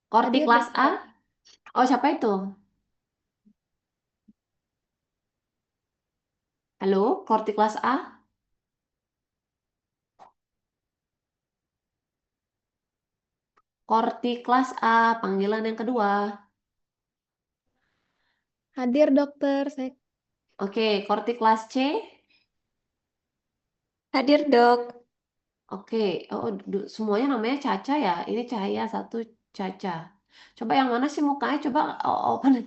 Kortik Hadir kelas A. dokter. Oh, siapa itu? Halo, kortik kelas A. Kortik kelas A, panggilan yang kedua. Hadir dokter. Saya Oke, kortik kelas C. Hadir, Dok. Oke, oh semuanya namanya Caca ya. Ini Cahaya satu Caca. Coba yang mana sih mukanya? Coba open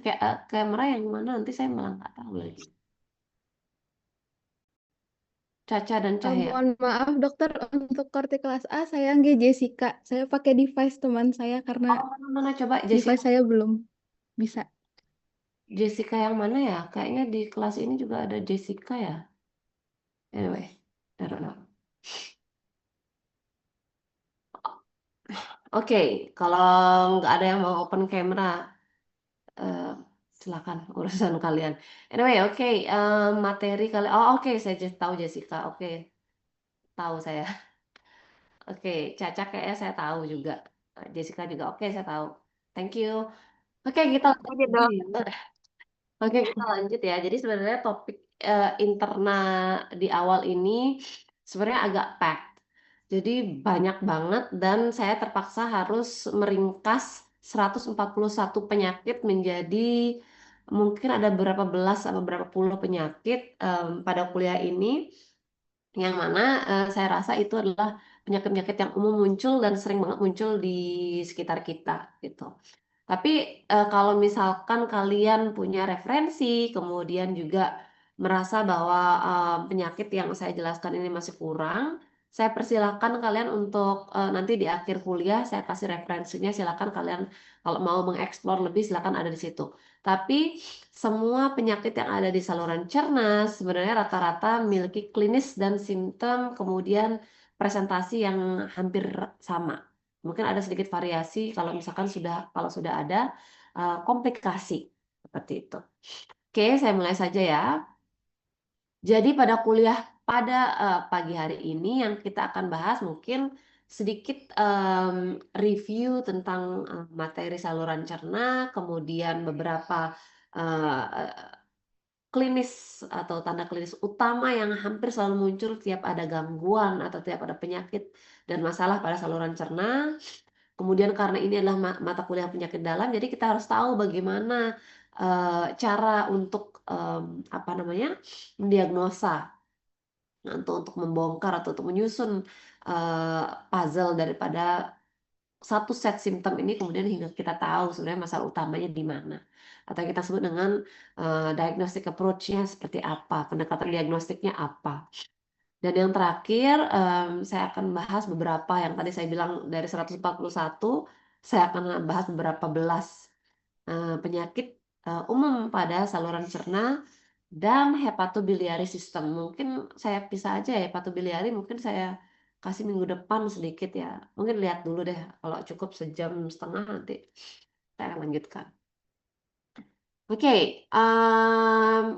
kamera yang mana? Nanti saya malah nggak tahu lagi. Caca dan Cahaya. mohon maaf dokter untuk kortik kelas A saya nggak Jessica. Saya pakai device teman saya karena Oh, mana coba device Jessica. saya belum bisa. Jessica yang mana ya? Kayaknya di kelas ini juga ada Jessica ya. Anyway, I don't know. Oke, kalau nggak ada yang mau open camera, eh, silakan urusan kalian. Anyway, oke, materi kali. Oh, oke, saya tahu Jessica. Oke, tahu saya. Oke, Caca kayaknya saya tahu juga. Jessica juga. Oke, saya tahu. Thank you. Oke, kita lanjut Oke, lagi. Dok. Oke, kita lanjut ya. Jadi sebenarnya topik interna di awal ini sebenarnya agak packed. Jadi banyak banget dan saya terpaksa harus meringkas 141 penyakit menjadi mungkin ada berapa belas atau berapa puluh penyakit pada kuliah ini yang mana saya rasa itu adalah penyakit-penyakit yang umum muncul dan sering banget muncul di sekitar kita gitu. Tapi kalau misalkan kalian punya referensi, kemudian juga merasa bahwa penyakit yang saya jelaskan ini masih kurang, saya persilahkan kalian untuk nanti di akhir kuliah saya kasih referensinya. Silakan kalian kalau mau mengeksplor lebih silakan ada di situ. Tapi semua penyakit yang ada di saluran cerna sebenarnya rata-rata memiliki klinis dan simptom kemudian presentasi yang hampir sama. Mungkin ada sedikit variasi kalau sudah ada komplikasi seperti itu. Oke, saya mulai saja ya. Jadi pada kuliah pada pagi hari ini yang kita akan bahas mungkin sedikit review tentang materi saluran cerna, kemudian beberapa eh, klinis atau tanda klinis utama yang hampir selalu muncul tiap ada gangguan atau tiap ada penyakit dan masalah pada saluran cerna. Kemudian karena ini adalah mata kuliah penyakit dalam, jadi kita harus tahu bagaimana cara untuk apa namanya mendiagnosa, nah, untuk membongkar atau untuk menyusun eh, puzzle daripada satu set simptom ini kemudian hingga kita tahu sebenarnya masalah utamanya di mana. Atau yang kita sebut dengan diagnostic approach-nya seperti apa, pendekatan diagnostiknya apa. Dan yang terakhir, saya akan bahas beberapa yang tadi saya bilang dari 141, saya akan bahas beberapa belas penyakit umum pada saluran cerna dan hepatobiliary system. Mungkin saya pisah aja ya, hepatobiliary mungkin saya kasih minggu depan sedikit ya. Mungkin lihat dulu deh, kalau cukup sejam setengah nanti saya akan lanjutkan. Oke,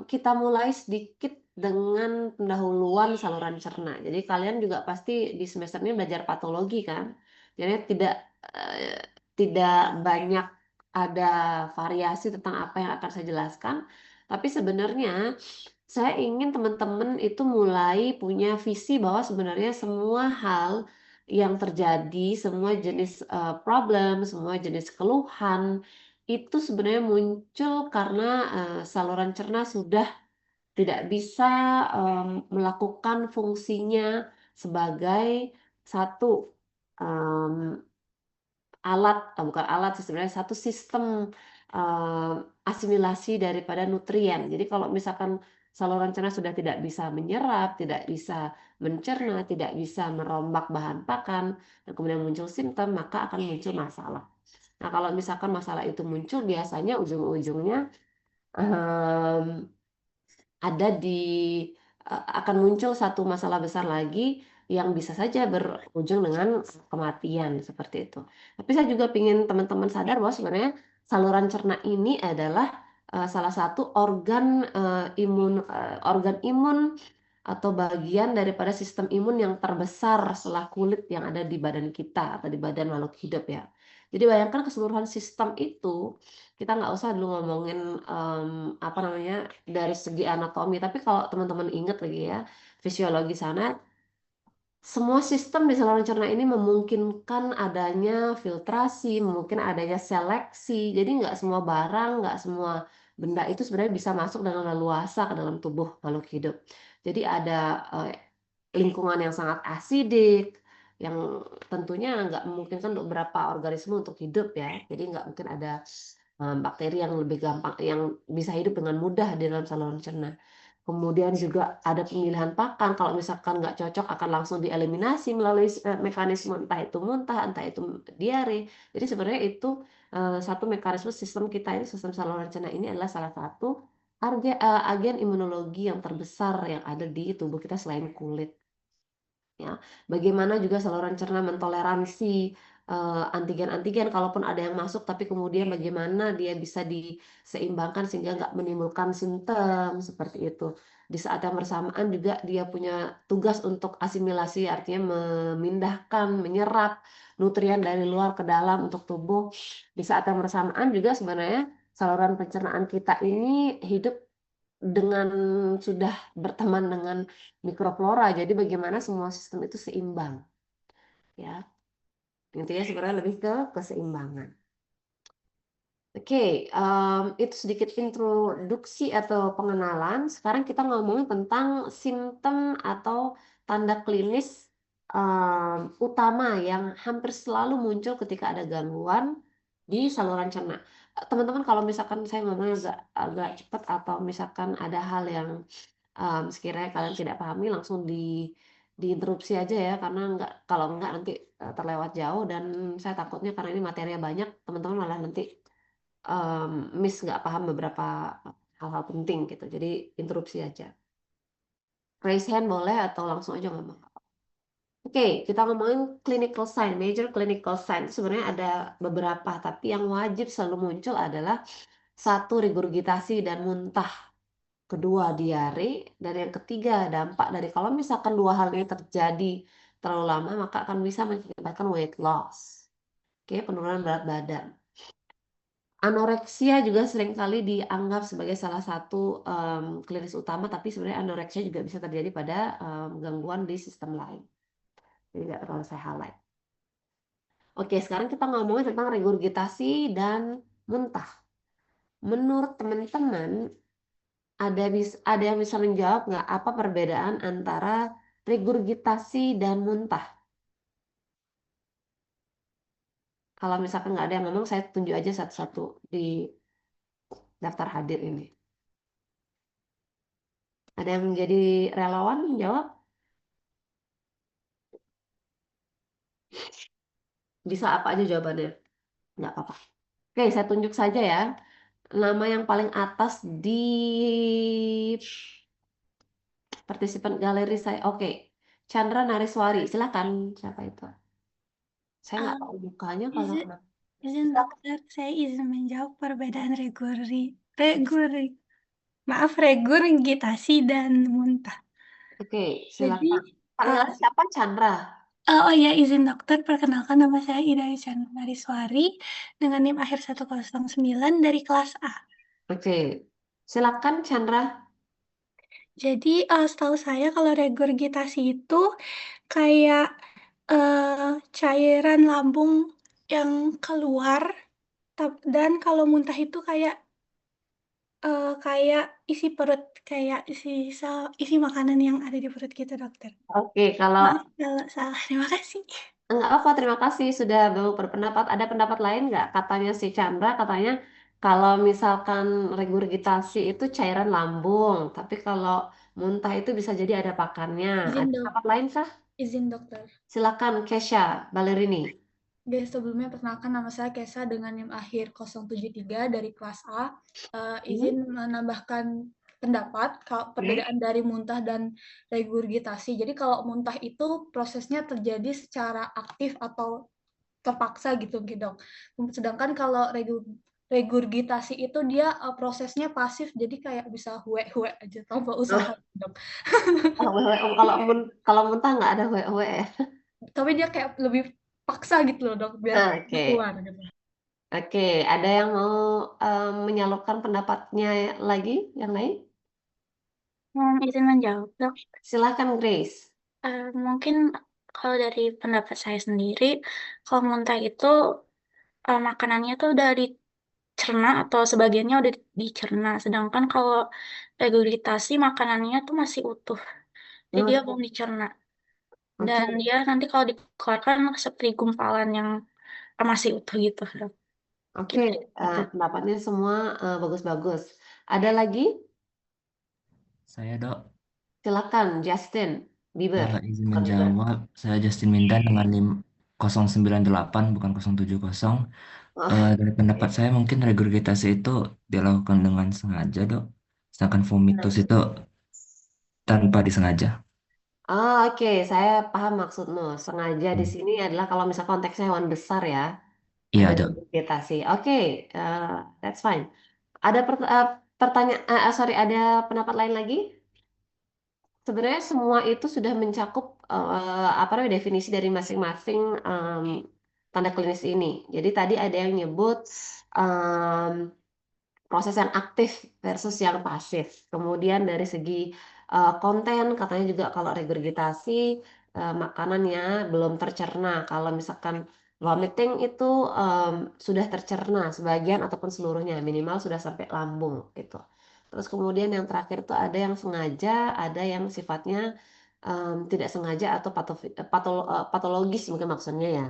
kita mulai sedikit dengan pendahuluan saluran cerna. Jadi kalian juga pasti di semester ini belajar patologi kan? Jadi eh, tidak banyak ada variasi tentang apa yang akan saya jelaskan. Tapi sebenarnya saya ingin teman-teman itu mulai punya visi bahwa sebenarnya semua hal yang terjadi, semua jenis problem, semua jenis keluhan itu sebenarnya muncul karena saluran cerna sudah tidak bisa melakukan fungsinya sebagai satu em, alat, bukan alat sih, sebenarnya satu sistem asimilasi daripada nutrien. Jadi kalau misalkan saluran cerna sudah tidak bisa menyerap, tidak bisa mencerna, tidak bisa merombak bahan pakan, dan kemudian muncul simptom, maka akan muncul masalah. Nah, kalau misalkan masalah itu muncul, biasanya ujung-ujungnya em, ada di akan muncul satu masalah besar lagi yang bisa saja berujung dengan kematian seperti itu. Tapi saya juga ingin teman-teman sadar bahwa sebenarnya saluran cerna ini adalah salah satu organ imun atau bagian daripada sistem imun yang terbesar setelah kulit yang ada di badan kita atau di badan makhluk hidup ya. Jadi bayangkan keseluruhan sistem itu, kita nggak usah dulu ngomongin apa namanya dari segi anatomi, tapi kalau teman-teman ingat lagi ya, fisiologi sana, semua sistem di saluran cerna ini memungkinkan adanya filtrasi, mungkin adanya seleksi. Jadi nggak semua barang, nggak semua benda itu sebenarnya bisa masuk dengan leluasa ke dalam tubuh makhluk hidup. Jadi ada eh, lingkungan yang sangat asidik, yang tentunya nggak memungkinkan untuk beberapa organisme untuk hidup ya. Jadi nggak mungkin ada bakteri yang lebih gampang, yang bisa hidup dengan mudah di dalam saluran cerna. Kemudian juga ada pemilihan pakan, kalau misalkan nggak cocok akan langsung dieliminasi melalui mekanisme entah itu muntah, entah itu diare. Jadi sebenarnya itu satu mekanisme sistem kita ini, sistem saluran cerna ini adalah salah satu agen imunologi yang terbesar yang ada di tubuh kita selain kulit. Ya, bagaimana juga saluran cerna mentoleransi antigen-antigen kalaupun ada yang masuk, tapi kemudian bagaimana dia bisa diseimbangkan sehingga nggak menimbulkan simptom seperti itu. Di saat yang bersamaan juga dia punya tugas untuk asimilasi, artinya memindahkan, menyerap nutrien dari luar ke dalam untuk tubuh. Di saat yang bersamaan juga sebenarnya saluran pencernaan kita ini hidup dengan sudah berteman dengan mikroflora. Jadi bagaimana semua sistem itu seimbang, ya. Intinya sebenarnya lebih ke keseimbangan. Oke, itu sedikit introduksi atau pengenalan. Sekarang kita ngomongin tentang simptom atau tanda klinis utama yang hampir selalu muncul ketika ada gangguan di saluran cerna. Teman-teman, kalau misalkan saya ngomongnya agak agak cepat atau misalkan ada hal yang sekiranya kalian tidak pahami, langsung diinterupsi aja ya, karena nggak, kalau nggak nanti terlewat jauh, dan saya takutnya karena ini materinya banyak, teman-teman malah nanti miss, nggak paham beberapa hal-hal penting gitu. Jadi interupsi aja. Raise hand boleh atau langsung aja ngomong. Oke, kita ngomongin clinical sign, major clinical sign. Sebenarnya ada beberapa, tapi yang wajib selalu muncul adalah satu, regurgitasi dan muntah. Kedua, diare. Dan yang ketiga, dampak dari kalau misalkan dua hal ini terjadi terlalu lama, maka akan bisa mengakibatkan weight loss. Oke, penurunan berat badan. Anoreksia juga seringkali dianggap sebagai salah satu klinis utama, tapi sebenarnya anoreksia juga bisa terjadi pada gangguan di sistem lain. Jadi nggak terlalu saya highlight. Oke, sekarang kita ngomongin tentang regurgitasi dan muntah. Menurut teman-teman, ada yang bisa menjawab nggak apa perbedaan antara regurgitasi dan muntah? Kalau misalkan nggak ada yang ngomong, saya tunjuk aja satu-satu di daftar hadir ini. Ada yang menjadi relawan menjawab? Bisa apa aja jawabannya? Nggak apa-apa. Oke, saya tunjuk saja ya. Nama yang paling atas di partisipan galeri saya. Oke, Chandra Nariswari. Silakan. Siapa itu? Saya nggak tahu mukanya kalau Izin, kenapa. izin dokter, saya izin menjawab perbedaan regurgitasi dan muntah. Oke, Jadi, silakan. uh, Panggilannya siapa? Chandra. oh ya, izin dokter, perkenalkan nama saya Ida Chandra Nariswari dengan NIM akhir 109 dari kelas A. Oke, silakan Chandra. Jadi, setahu saya kalau regurgitasi itu kayak cairan lambung yang keluar, dan kalau muntah itu kayak isi perut, kayak isi makanan yang ada di perut kita, dokter. Oke, kalau Maaf kalau salah. Terima kasih. enggak apa, terima kasih sudah mau berpendapat. Ada pendapat lain nggak? Katanya si Chandra, katanya kalau misalkan regurgitasi itu cairan lambung, tapi kalau muntah itu bisa jadi ada pakannya. Ada Izin dok, pendapat lain kah? izin dokter. Silakan Kesha Ballerini. Guys, sebelumnya perkenalkan nama saya Kesa dengan NIM akhir 073 dari kelas A. Izin Hmm? menambahkan pendapat kalau Oke. perbedaan dari muntah dan regurgitasi. Jadi kalau muntah itu prosesnya terjadi secara aktif atau terpaksa gitu, dok. Sedangkan kalau regurgitasi itu dia prosesnya pasif, jadi kayak bisa hue-hue aja tanpa usaha, Oh, Dok. kalau muntah nggak ada hue-hue ya. Tapi dia kayak lebih paksa gitu loh, Dok, biar Oke, keluar gitu. oke. Ada yang mau menyalurkan pendapatnya lagi, yang lain? Izin menjawab, Dok. Silahkan Grace. Mungkin kalau dari pendapat saya sendiri, kalau muntah itu makanannya tuh udah dicerna atau sebagiannya udah dicerna. Sedangkan kalau regurgitasi makanannya tuh masih utuh. Jadi dia Hmm, belum dicerna. Dan oke, dia nanti kalau dikeluarkan seperti gumpalan yang masih utuh gitu, Dok. oke. Gitu. Gitu. Pendapatnya semua bagus-bagus. Ada lagi? Saya Dok, Silakan Justin Bieber. izin Bukan Bieber. menjawab. Saya Justin Mindan dengan NIM 098 bukan 070. Oh, Dari pendapat oke. saya mungkin regurgitasi itu dilakukan dengan sengaja Dok. Sedangkan vomitus itu tanpa disengaja. Oke, saya paham maksudmu. Sengaja di Hmm. sini adalah kalau misal konteksnya hewan besar ya, Iya Dok. regurgitasi. Oke, eh, that's fine. Ada pertanyaan, sorry, ada pendapat lain lagi? Sebenarnya semua itu sudah mencakup apa namanya definisi dari masing-masing tanda klinis ini. Jadi tadi ada yang nyebut proses yang aktif versus yang pasif. Kemudian dari segi konten katanya juga kalau regurgitasi makanannya belum tercerna. Kalau misalkan vomiting itu em, sudah tercerna sebagian ataupun seluruhnya, minimal sudah sampai lambung gitu. Terus kemudian yang terakhir itu ada yang sengaja, ada yang sifatnya tidak sengaja atau patologis mungkin maksudnya ya,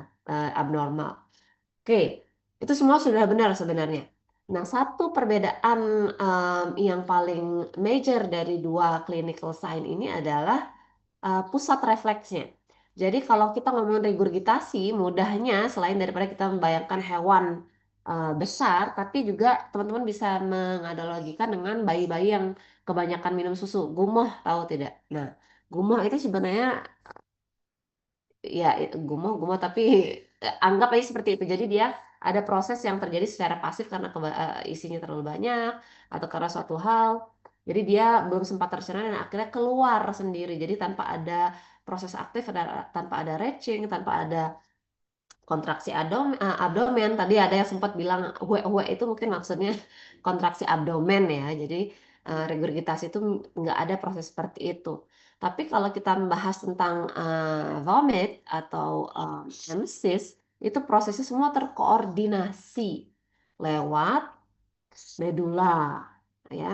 abnormal. Oke, itu semua sudah benar sebenarnya. Nah, satu perbedaan yang paling major dari dua clinical sign ini adalah pusat refleksnya. Jadi kalau kita ngomong regurgitasi, mudahnya selain daripada kita membayangkan hewan besar, tapi juga teman-teman bisa menganalogikan dengan bayi-bayi yang kebanyakan minum susu. Gumoh tahu tidak? Nah, gumoh itu sebenarnya ya gumoh-gumoh tapi anggap aja seperti itu. Jadi dia ada proses yang terjadi secara pasif karena isinya terlalu banyak atau karena suatu hal. Jadi dia belum sempat tercerna dan akhirnya keluar sendiri. Jadi tanpa ada proses aktif, tanpa ada retching, tanpa ada kontraksi abdomen. Tadi ada yang sempat bilang hue-hue itu mungkin maksudnya kontraksi abdomen ya. Jadi regurgitasi itu nggak ada proses seperti itu. Tapi kalau kita membahas tentang vomit atau emesis, itu prosesnya semua terkoordinasi lewat medula, ya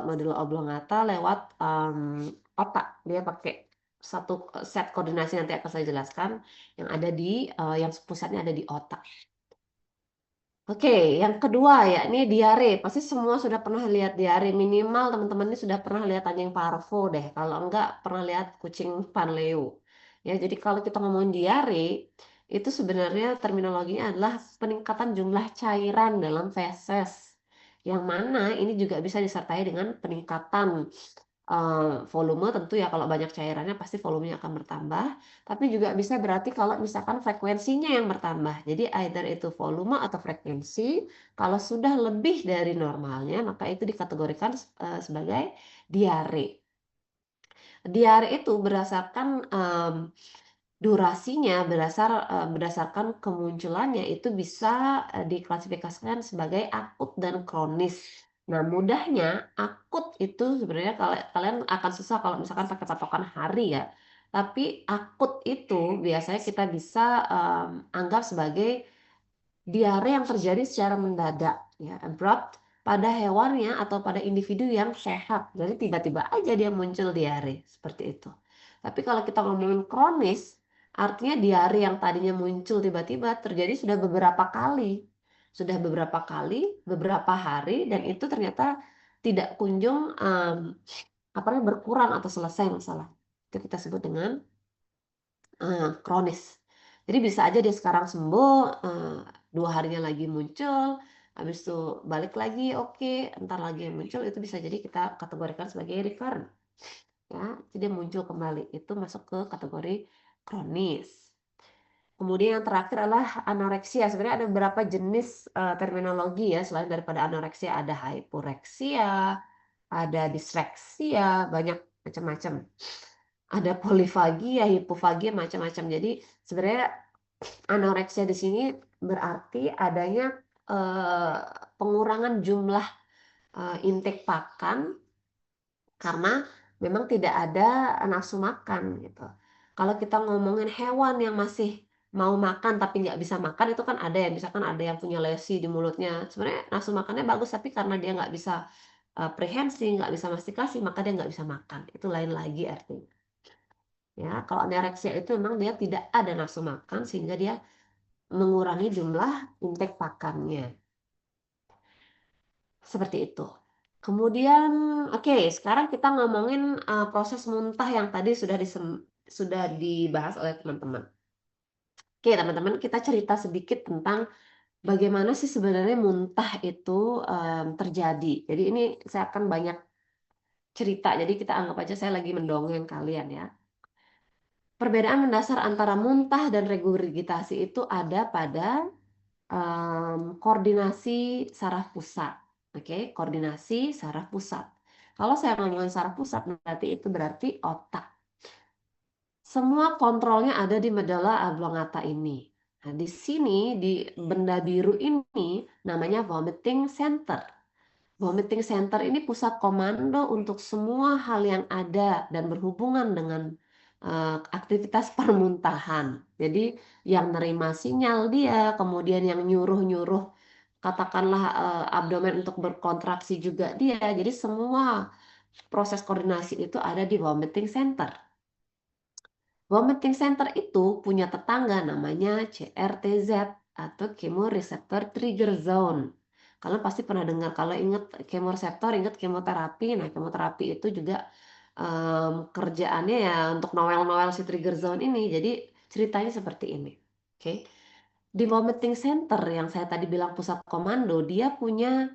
medula oblongata lewat otak. Dia pakai satu set koordinasi nanti akan saya jelaskan yang ada di yang pusatnya ada di otak. Oke, yang kedua ya, ini diare. Pasti semua sudah pernah lihat diare. Minimal teman-teman ini sudah pernah lihat anjing parvo deh. Kalau enggak, pernah lihat kucing panleo. Ya, jadi kalau kita ngomongin diare, itu sebenarnya terminologinya adalah peningkatan jumlah cairan dalam feses. Yang mana ini juga bisa disertai dengan peningkatan volume tentu ya kalau banyak cairannya pasti volumenya akan bertambah. Tapi juga bisa berarti kalau misalkan frekuensinya yang bertambah. Jadi either itu volume atau frekuensi. Kalau sudah lebih dari normalnya maka itu dikategorikan sebagai diare. Diare itu berdasarkan durasinya berdasarkan kemunculannya itu bisa diklasifikasikan sebagai akut dan kronis. Nah, mudahnya akut itu sebenarnya kalau kalian akan susah kalau misalkan pakai patokan hari ya. Tapi akut itu biasanya kita bisa anggap sebagai diare yang terjadi secara mendadak ya abrupt pada hewannya atau pada individu yang sehat. Jadi tiba-tiba aja dia muncul diare seperti itu. Tapi kalau kita ngomongin kronis, artinya diare yang tadinya muncul tiba-tiba terjadi sudah beberapa kali. Sudah beberapa kali, beberapa hari dan itu ternyata tidak kunjung apa namanya berkurang atau selesai masalah. Itu kita sebut dengan kronis. Jadi bisa aja dia sekarang sembuh, 2 harinya lagi muncul, habis itu balik lagi, oke, entar lagi yang muncul itu bisa jadi kita kategorikan sebagai recurrent, ya. Jadi dia muncul kembali, itu masuk ke kategori kronis. Kemudian yang terakhir adalah anoreksia. Sebenarnya ada beberapa jenis terminologi ya selain daripada anoreksia, ada hyporeksia, ada disleksia, banyak macam-macam. Ada polifagia, hipofagia, macam-macam. Jadi sebenarnya anoreksia di sini berarti adanya eh, pengurangan jumlah intake pakan karena memang tidak ada nafsu makan gitu. Kalau kita ngomongin hewan yang masih mau makan tapi nggak bisa makan itu kan ada ya, misalkan ada yang punya lesi di mulutnya. Sebenarnya nafsu makannya bagus tapi karena dia nggak bisa prehensi, nggak bisa mastikasi, maka dia nggak bisa makan. Itu lain lagi artinya. Ya, kalau anoreksia itu memang dia tidak ada nafsu makan sehingga dia mengurangi jumlah intake pakannya. Seperti itu. Kemudian, oke, sekarang kita ngomongin proses muntah yang tadi sudah dibahas oleh teman-teman. Oke, teman-teman, kita cerita sedikit tentang bagaimana sih sebenarnya muntah itu terjadi. Jadi ini saya akan banyak cerita. Jadi kita anggap aja saya lagi mendongeng kalian ya. Perbedaan mendasar antara muntah dan regurgitasi itu ada pada koordinasi saraf pusat. Oke, koordinasi saraf pusat. Kalau saya ngomongin saraf pusat, berarti otak. Semua kontrolnya ada di medula oblongata ini. Nah, di sini di benda biru ini namanya vomiting center. Vomiting center ini pusat komando untuk semua hal yang ada dan berhubungan dengan aktivitas permuntahan. Jadi yang nerima sinyal dia, kemudian yang nyuruh-nyuruh katakanlah abdomen untuk berkontraksi juga dia. Jadi semua proses koordinasi itu ada di vomiting center. Vomiting center itu punya tetangga namanya CRTZ atau Chemoreceptor Trigger Zone. Kalian pasti pernah dengar, kalau ingat chemoreceptor, ingat kemoterapi. Nah, kemoterapi itu juga kerjaannya ya untuk noel-noel si trigger zone ini. Jadi ceritanya seperti ini. Oke. Di vomiting center yang saya tadi bilang pusat komando, dia punya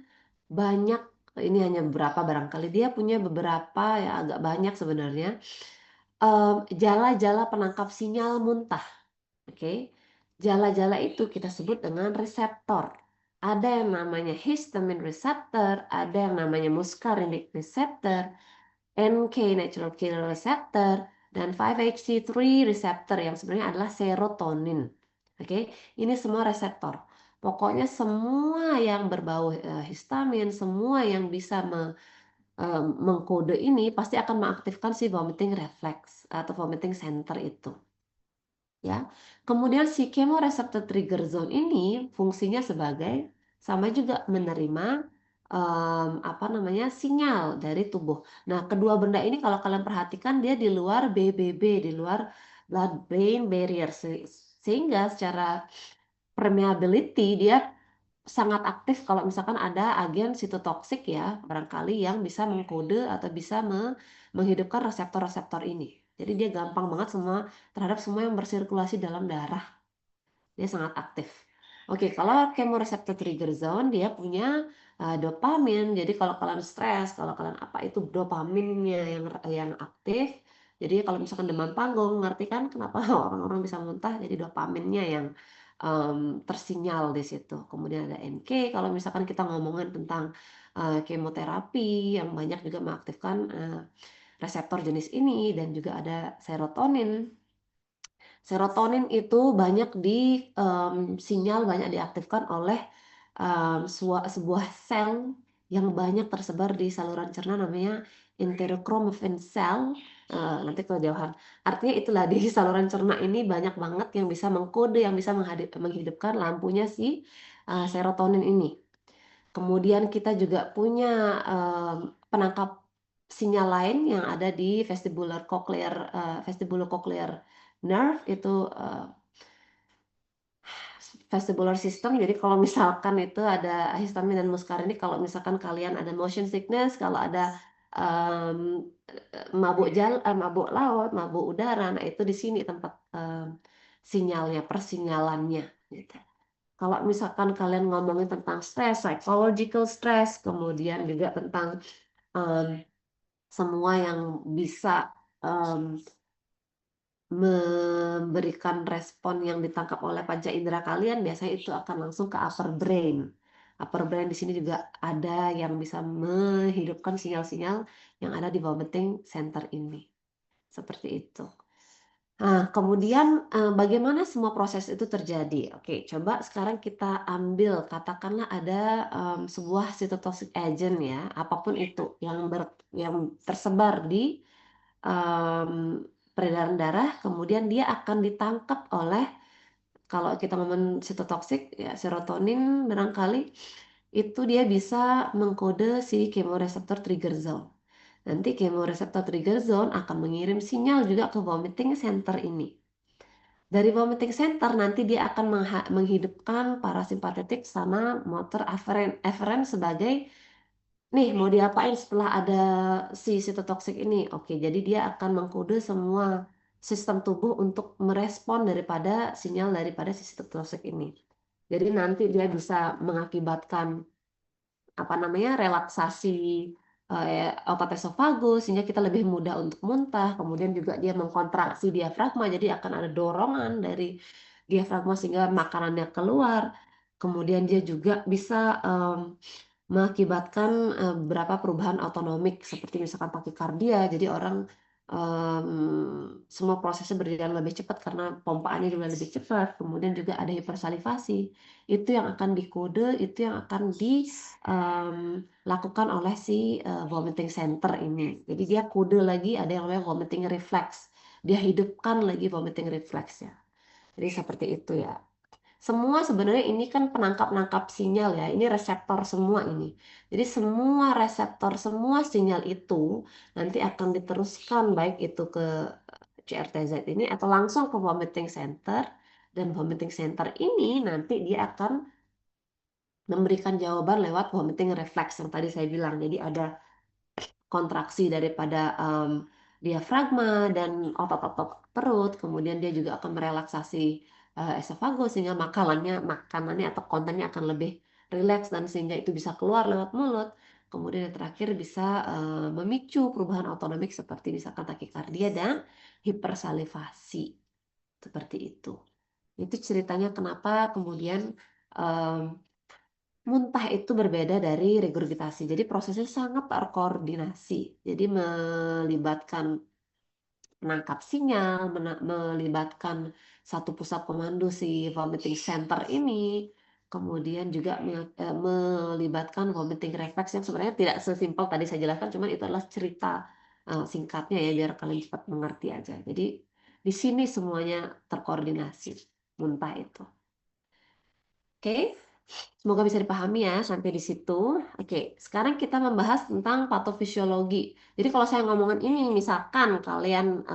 banyak, ini hanya beberapa barangkali, dia punya beberapa ya agak banyak sebenarnya jala-jala penangkap sinyal muntah. Oke, jala-jala itu kita sebut dengan reseptor. Ada yang namanya histamine receptor, ada yang namanya muscarinic receptor, NK natural killer receptor, dan 5-HT3 receptor yang sebenarnya adalah serotonin. Oke, ini semua reseptor. Pokoknya semua yang berbau histamin, semua yang bisa mengkode ini pasti akan mengaktifkan si vomiting reflex atau vomiting center itu. Ya. Kemudian si chemoreceptor trigger zone ini fungsinya sebagai sama juga menerima apa namanya sinyal dari tubuh. Nah, kedua benda ini kalau kalian perhatikan dia di luar BBB, di luar blood brain barrier sehingga secara permeability dia sangat aktif kalau misalkan ada agen sitotoksik ya, barangkali yang bisa mengkode atau bisa menghidupkan reseptor-reseptor ini. Jadi dia gampang banget terhadap semua yang bersirkulasi dalam darah. Dia sangat aktif. Oke, kalau chemoreceptor trigger zone dia punya dopamin. Jadi kalau kalian stres, kalau kalian apa itu dopaminnya yang aktif. Jadi kalau misalkan demam panggung, ngerti kan kenapa orang-orang bisa muntah? Jadi dopaminnya yang tersinyal di situ. Kemudian ada NK. Kalau misalkan kita ngomongin tentang kemoterapi yang banyak juga mengaktifkan reseptor jenis ini dan juga ada serotonin. Serotonin itu banyak sinyal banyak diaktifkan oleh sebuah sel yang banyak tersebar di saluran cerna namanya enterochromaffin cell. Nanti kejauhan. Artinya itulah di saluran cerna ini banyak banget yang bisa mengkode, yang bisa menghidupkan lampunya si serotonin ini. Kemudian kita juga punya penangkap sinyal lain yang ada di vestibulocochlear nerve itu vestibular system. Jadi kalau misalkan itu ada histamin dan muscarinic, kalau misalkan kalian ada motion sickness, kalau ada mabuk laut, mabuk udara, nah itu di sini tempat sinyalnya, persinyalannya gitu. Kalau misalkan kalian ngomongin tentang stress, psychological stress, kemudian juga tentang semua yang bisa memberikan respon yang ditangkap oleh panca indera kalian, biasanya itu akan langsung ke upper brain. Upper brain di sini juga ada yang bisa menghidupkan sinyal-sinyal yang ada di vomiting center ini. Seperti itu. Nah, kemudian bagaimana semua proses itu terjadi? Oke, coba sekarang kita ambil, katakanlah ada sebuah cytotoxic agent ya, apapun itu yang tersebar di em, peredaran darah, kemudian dia akan ditangkap oleh, kalau kita ngomong sitotoksik ya serotonin barangkali, itu dia bisa mengkode si chemoreceptor trigger zone. Nanti chemoreceptor trigger zone akan mengirim sinyal juga ke vomiting center ini. Dari vomiting center nanti dia akan menghidupkan parasimpatetik sama motor afferent sebagai, nih mau diapain setelah ada si sitotoksik ini. Oke, jadi dia akan mengkode semua sistem tubuh untuk merespon daripada sinyal daripada si sitotoksik ini. Jadi nanti dia bisa mengakibatkan apa namanya relaksasi otot esofagus sehingga kita lebih mudah untuk muntah. Kemudian juga dia mengkontraksi diafragma, jadi akan ada dorongan dari diafragma sehingga makanannya keluar. Kemudian dia juga bisa mengakibatkan beberapa perubahan otonomik seperti misalkan takikardia. Jadi orang semua prosesnya berjalan lebih cepat karena pompaannya juga lebih cepat. Kemudian juga ada hipersalivasi. Itu yang akan dikode, itu yang akan dilakukan oleh si vomiting center ini. Jadi dia kode lagi ada yang namanya vomiting reflex. Dia hidupkan lagi vomiting reflex ya. Jadi seperti itu ya. Semua sebenarnya ini kan penangkap-nangkap sinyal ya. Ini reseptor semua ini. Jadi semua reseptor, semua sinyal itu nanti akan diteruskan baik itu ke CRTZ ini atau langsung ke vomiting center. Dan vomiting center ini nanti dia akan memberikan jawaban lewat vomiting reflex yang tadi saya bilang. Jadi ada kontraksi daripada diafragma dan otot-otot perut, kemudian dia juga akan merelaksasi esofagus sehingga makanannya atau kontennya akan lebih rileks dan sehingga itu bisa keluar lewat mulut. Kemudian yang terakhir bisa memicu perubahan otonomik seperti misalkan takikardia dan hipersalivasi. Seperti itu. Itu ceritanya kenapa kemudian muntah itu berbeda dari regurgitasi. Jadi prosesnya sangat terkoordinasi. Jadi melibatkan menangkap sinyal, melibatkan satu pusat komando si vomiting center ini, kemudian juga melibatkan vomiting reflex yang sebenarnya tidak sesimpel tadi saya jelaskan, cuman itu adalah cerita singkatnya ya biar kalian cepat mengerti aja. Jadi di sini semuanya terkoordinasi muntah itu. Oke? Semoga bisa dipahami ya sampai di situ. Oke, sekarang kita membahas tentang patofisiologi. Jadi kalau saya ngomongin ini, misalkan kalian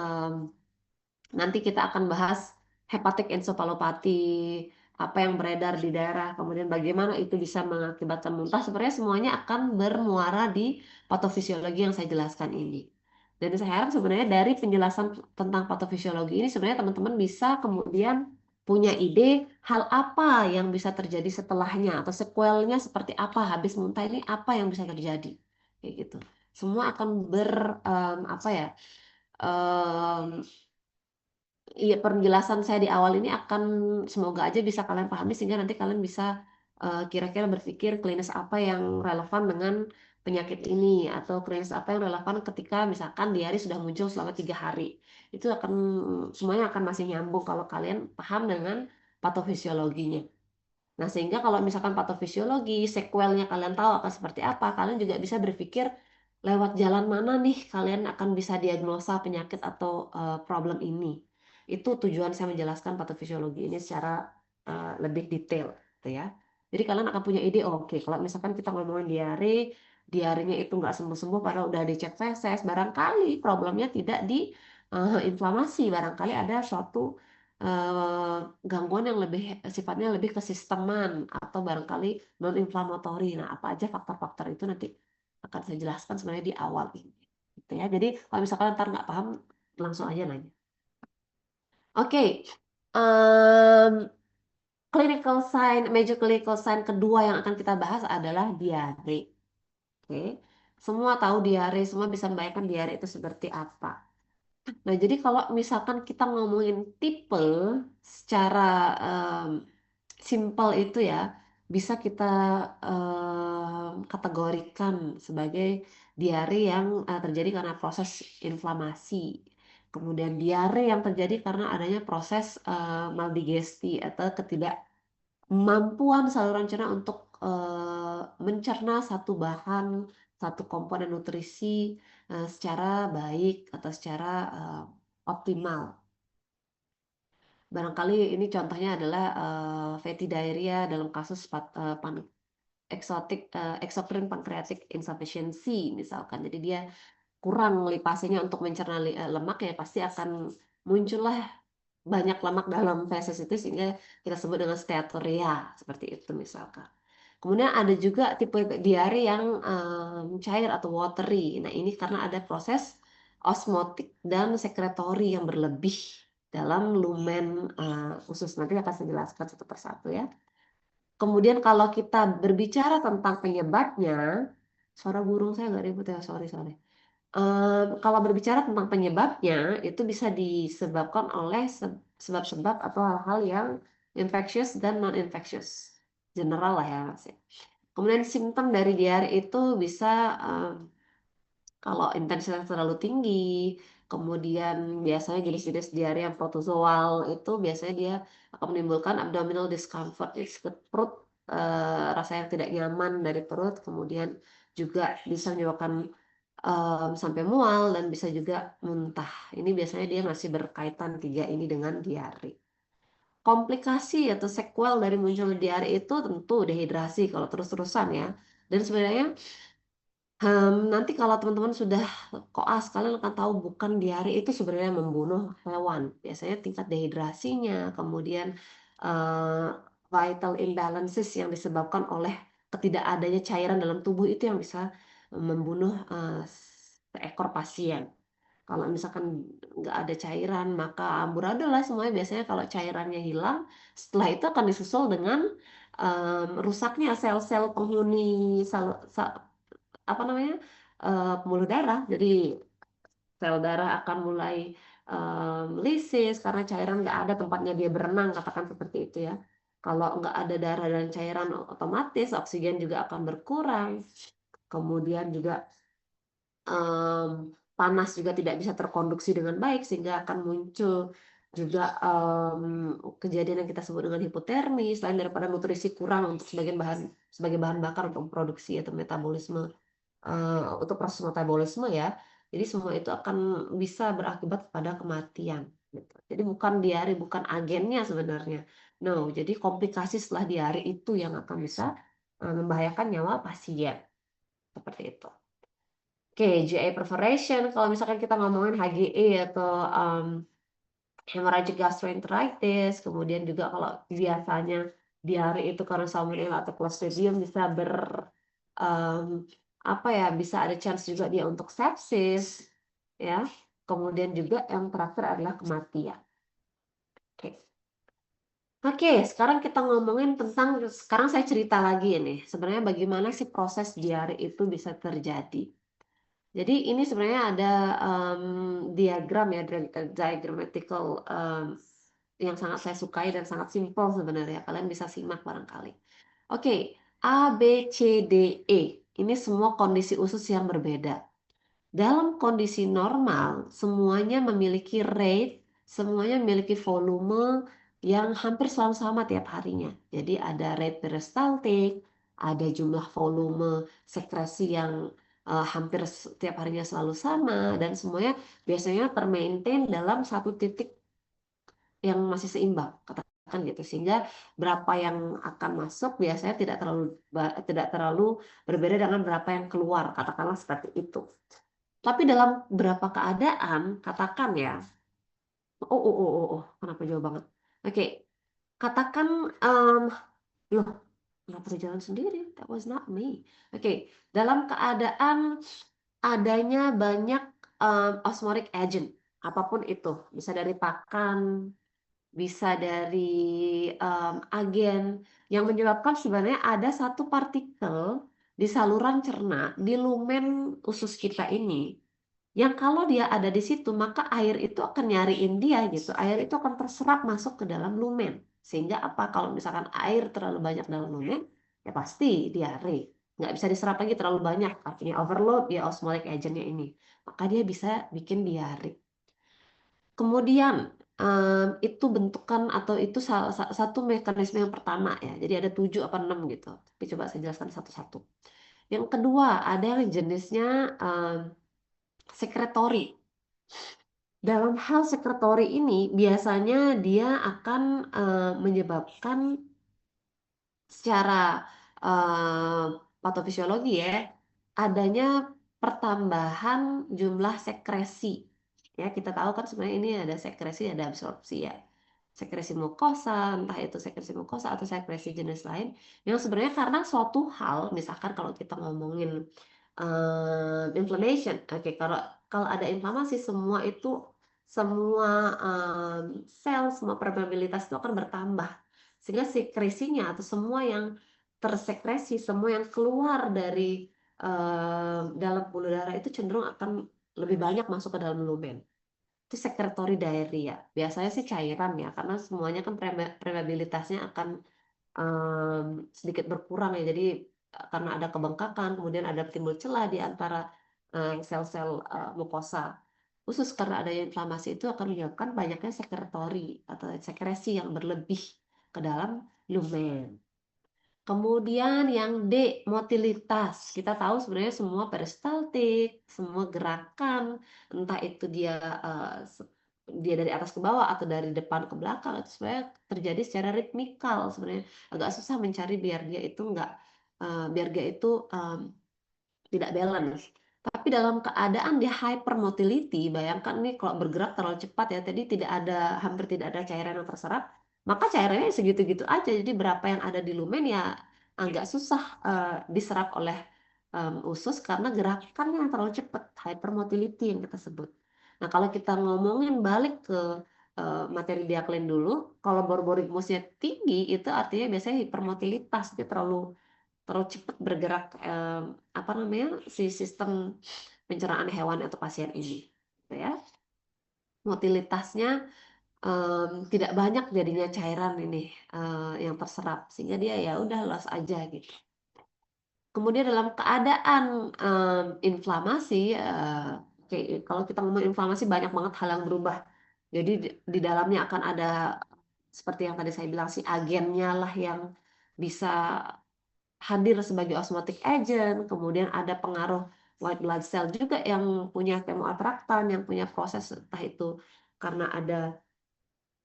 nanti kita akan bahas hepatic encephalopathy, apa yang beredar di daerah, kemudian bagaimana itu bisa mengakibatkan muntah. Sebenarnya semuanya akan bermuara di patofisiologi yang saya jelaskan ini. Dan saya harap sebenarnya dari penjelasan tentang patofisiologi ini sebenarnya teman-teman bisa kemudian punya ide hal apa yang bisa terjadi setelahnya atau sequelnya seperti apa habis muntah ini apa yang bisa terjadi kayak gitu. Semua akan apa ya? Iya, penjelasan saya di awal ini akan semoga aja bisa kalian pahami sehingga nanti kalian bisa kira-kira berpikir klinis apa yang relevan dengan penyakit ini atau klinis apa yang relevan ketika misalkan diare sudah muncul selama 3 hari. Itu akan semuanya akan masih nyambung kalau kalian paham dengan patofisiologinya. Nah, sehingga kalau misalkan patofisiologi, sequelnya kalian tahu akan seperti apa, kalian juga bisa berpikir lewat jalan mana nih kalian akan bisa diagnosa penyakit atau problem ini. Itu tujuan saya menjelaskan patofisiologi ini secara lebih detail, gitu ya. Jadi kalian akan punya ide, oke, kalau misalkan kita ngomongin diare, diarenya itu nggak sembuh-sembuh padahal udah dicek feses, barangkali problemnya tidak di inflamasi, barangkali ada suatu eh, gangguan yang lebih sifatnya lebih kesisteman atau barangkali non inflamatori. Nah, apa aja faktor-faktor itu nanti akan saya jelaskan sebenarnya di awal ini. Gitu ya. Jadi kalau misalkan ntar nggak paham langsung aja nanya. Oke, em, clinical sign, major clinical sign kedua yang akan kita bahas adalah diare. Oke, semua tahu diare, semua bisa membayangkan diare itu seperti apa. Nah, jadi kalau misalkan kita ngomongin tipe secara em, simple itu ya, bisa kita kategorikan sebagai diare yang terjadi karena proses inflamasi. Kemudian diare yang terjadi karena adanya proses maldigesti atau ketidakmampuan saluran cerna untuk mencerna satu bahan, satu komponen nutrisi secara baik atau secara optimal. Barangkali ini contohnya adalah fatty diarrhea dalam kasus exocrine pancreatic insufficiency misalkan. Jadi dia kurang lipasinya untuk mencerna lemak, ya pasti akan muncullah banyak lemak dalam feses itu sehingga kita sebut dengan steatoria seperti itu misalkan. Kemudian ada juga tipe diare yang cair atau watery. Nah, ini karena ada proses osmotik dan sekretori yang berlebih dalam lumen usus. Nanti akan saya jelaskan satu persatu ya. Kemudian kalau kita berbicara tentang penyebabnya, suara burung saya nggak ribut ya, sorry sorry. Kalau berbicara tentang penyebabnya, itu bisa disebabkan oleh sebab-sebab atau hal-hal yang infectious dan non-infectious. General lah ya, Mas. Kemudian simptom dari diare itu bisa kalau intensitas terlalu tinggi, kemudian biasanya jenis-jenis diare yang protozoal itu biasanya dia akan menimbulkan abdominal discomfort, jadi perut rasa yang tidak nyaman dari perut, kemudian juga bisa menyebabkan sampai mual dan bisa juga muntah. Ini biasanya dia masih berkaitan tiga ini dengan diare. Komplikasi atau sequel dari muncul diare itu tentu dehidrasi kalau terus-terusan ya. Dan sebenarnya nanti kalau teman-teman sudah koas, kalian akan tahu bukan diare itu sebenarnya membunuh hewan. Biasanya tingkat dehidrasinya, kemudian eh, vital imbalances yang disebabkan oleh ketidakadanya cairan dalam tubuh itu yang bisa membunuh seekor pasien. Kalau misalkan nggak ada cairan, maka amburadul lah semuanya. Biasanya kalau cairannya hilang, setelah itu akan disusul dengan rusaknya sel-sel penghuni apa namanya pembuluh darah. Jadi sel darah akan mulai lisis karena cairan nggak ada tempatnya dia berenang, katakan seperti itu ya. Kalau nggak ada darah dan cairan, otomatis oksigen juga akan berkurang. Kemudian juga em, panas juga tidak bisa terkonduksi dengan baik sehingga akan muncul juga kejadian yang kita sebut dengan hipotermi, selain daripada nutrisi kurang untuk sebagai bahan bakar untuk produksi atau metabolisme untuk proses metabolisme ya. Jadi semua itu akan bisa berakibat pada kematian gitu. Jadi bukan diare, bukan agennya sebenarnya. No, jadi komplikasi setelah diare itu yang akan bisa membahayakan nyawa pasien. Seperti itu. Oke, GI perforation. Kalau misalkan kita ngomongin HGE atau hemorrhagic gastroenteritis, kemudian juga kalau biasanya diare itu karena salmonella atau clostridium bisa um, apa ya, bisa ada chance juga dia untuk sepsis ya. Kemudian juga yang terakhir adalah kematian. Oke. Oke, sekarang kita ngomongin tentang, sekarang saya cerita lagi nih, sebenarnya bagaimana sih proses diare itu bisa terjadi. Jadi ini sebenarnya ada diagram ya, diagrammatical yang sangat saya sukai dan sangat simpel sebenarnya. Kalian bisa simak barangkali. Oke, A, B, C, D, E. Ini semua kondisi usus yang berbeda. Dalam kondisi normal, semuanya memiliki rate, semuanya memiliki volume yang hampir selalu sama tiap harinya. Jadi ada rate peristaltik, ada jumlah volume sekresi yang hampir setiap harinya selalu sama, dan semuanya biasanya termaintain dalam satu titik yang masih seimbang, katakan gitu. Sehingga berapa yang akan masuk biasanya tidak terlalu berbeda dengan berapa yang keluar, katakanlah seperti itu. Tapi dalam beberapa keadaan, katakan ya, kenapa jauh banget? Oke, katakan, loh, kenapa dia jalan sendiri? That was not me. Oke, dalam keadaan adanya banyak osmotic agent, apapun itu, bisa dari pakan, bisa dari agen, yang menyebabkan sebenarnya ada satu partikel di saluran cerna, di lumen usus kita ini, yang kalau dia ada di situ maka air itu akan nyariin dia gitu. Air itu akan terserap masuk ke dalam lumen. Sehingga apa kalau misalkan air terlalu banyak dalam lumen, ya pasti diare. Nggak bisa diserap lagi terlalu banyak, artinya overload dia osmotic agentnya ini. Maka dia bisa bikin diare. Kemudian itu bentukan atau itu satu mekanisme yang pertama ya. Jadi ada 7 apa 6 gitu. Tapi coba saya jelaskan satu-satu. Yang kedua ada yang jenisnya sekretori. Dalam hal sekretori ini biasanya dia akan menyebabkan secara eh, patofisiologi ya adanya pertambahan jumlah sekresi. Ya, kita tahu kan sebenarnya ini ada sekresi, ada absorpsi ya. Sekresi mukosa, entah itu sekresi mukosa atau sekresi jenis lain, yang sebenarnya karena suatu hal, misalkan kalau kita ngomongin inflammation, oke, kalau kalau ada inflamasi semua sel, semua permeabilitas itu akan bertambah, sehingga sekresinya atau semua yang tersekresi, semua yang keluar dari dalam pembuluh darah itu cenderung akan lebih banyak masuk ke dalam lumen. Itu secretory diarrhea. Biasanya sih cairan ya, karena semuanya kan permeabilitasnya akan sedikit berkurang ya. Jadi karena ada kebengkakan, kemudian ada timbul celah di antara sel-sel mukosa. Khusus karena adanya inflamasi itu akan menyebabkan banyaknya sekretori atau sekresi yang berlebih ke dalam lumen. Kemudian yang D, motilitas. Kita tahu sebenarnya semua peristaltik, semua gerakan, entah itu dia dari atas ke bawah atau dari depan ke belakang, itu sebenarnya terjadi secara ritmikal. Sebenarnya agak susah mencari biar dia itu enggak, biar dia itu tidak balance. Tapi dalam keadaan dia hypermotility, bayangkan nih kalau bergerak terlalu cepat ya, tadi hampir tidak ada cairan yang terserap, maka cairannya segitu-gitu aja. Jadi berapa yang ada di lumen ya agak susah diserap oleh usus karena gerakannya yang terlalu cepat, hypermotility yang kita sebut. Nah, kalau kita ngomongin balik ke materi diaklin dulu, kalau borborigmusnya tinggi itu artinya biasanya hipermotilitas, dia terlalu cepat bergerak apa namanya si sistem pencernaan hewan atau pasien ini, gitu ya. Motilitasnya tidak banyak jadinya cairan ini yang terserap sehingga dia ya udah loss aja gitu. Kemudian dalam keadaan inflamasi, oke, kalau kita ngomong inflamasi banyak banget hal yang berubah. Jadi di dalamnya akan ada seperti yang tadi saya bilang si agennya lah yang bisa hadir sebagai osmotic agent, kemudian ada pengaruh white blood cell juga yang punya kemoatraktan, yang punya proses entah itu karena ada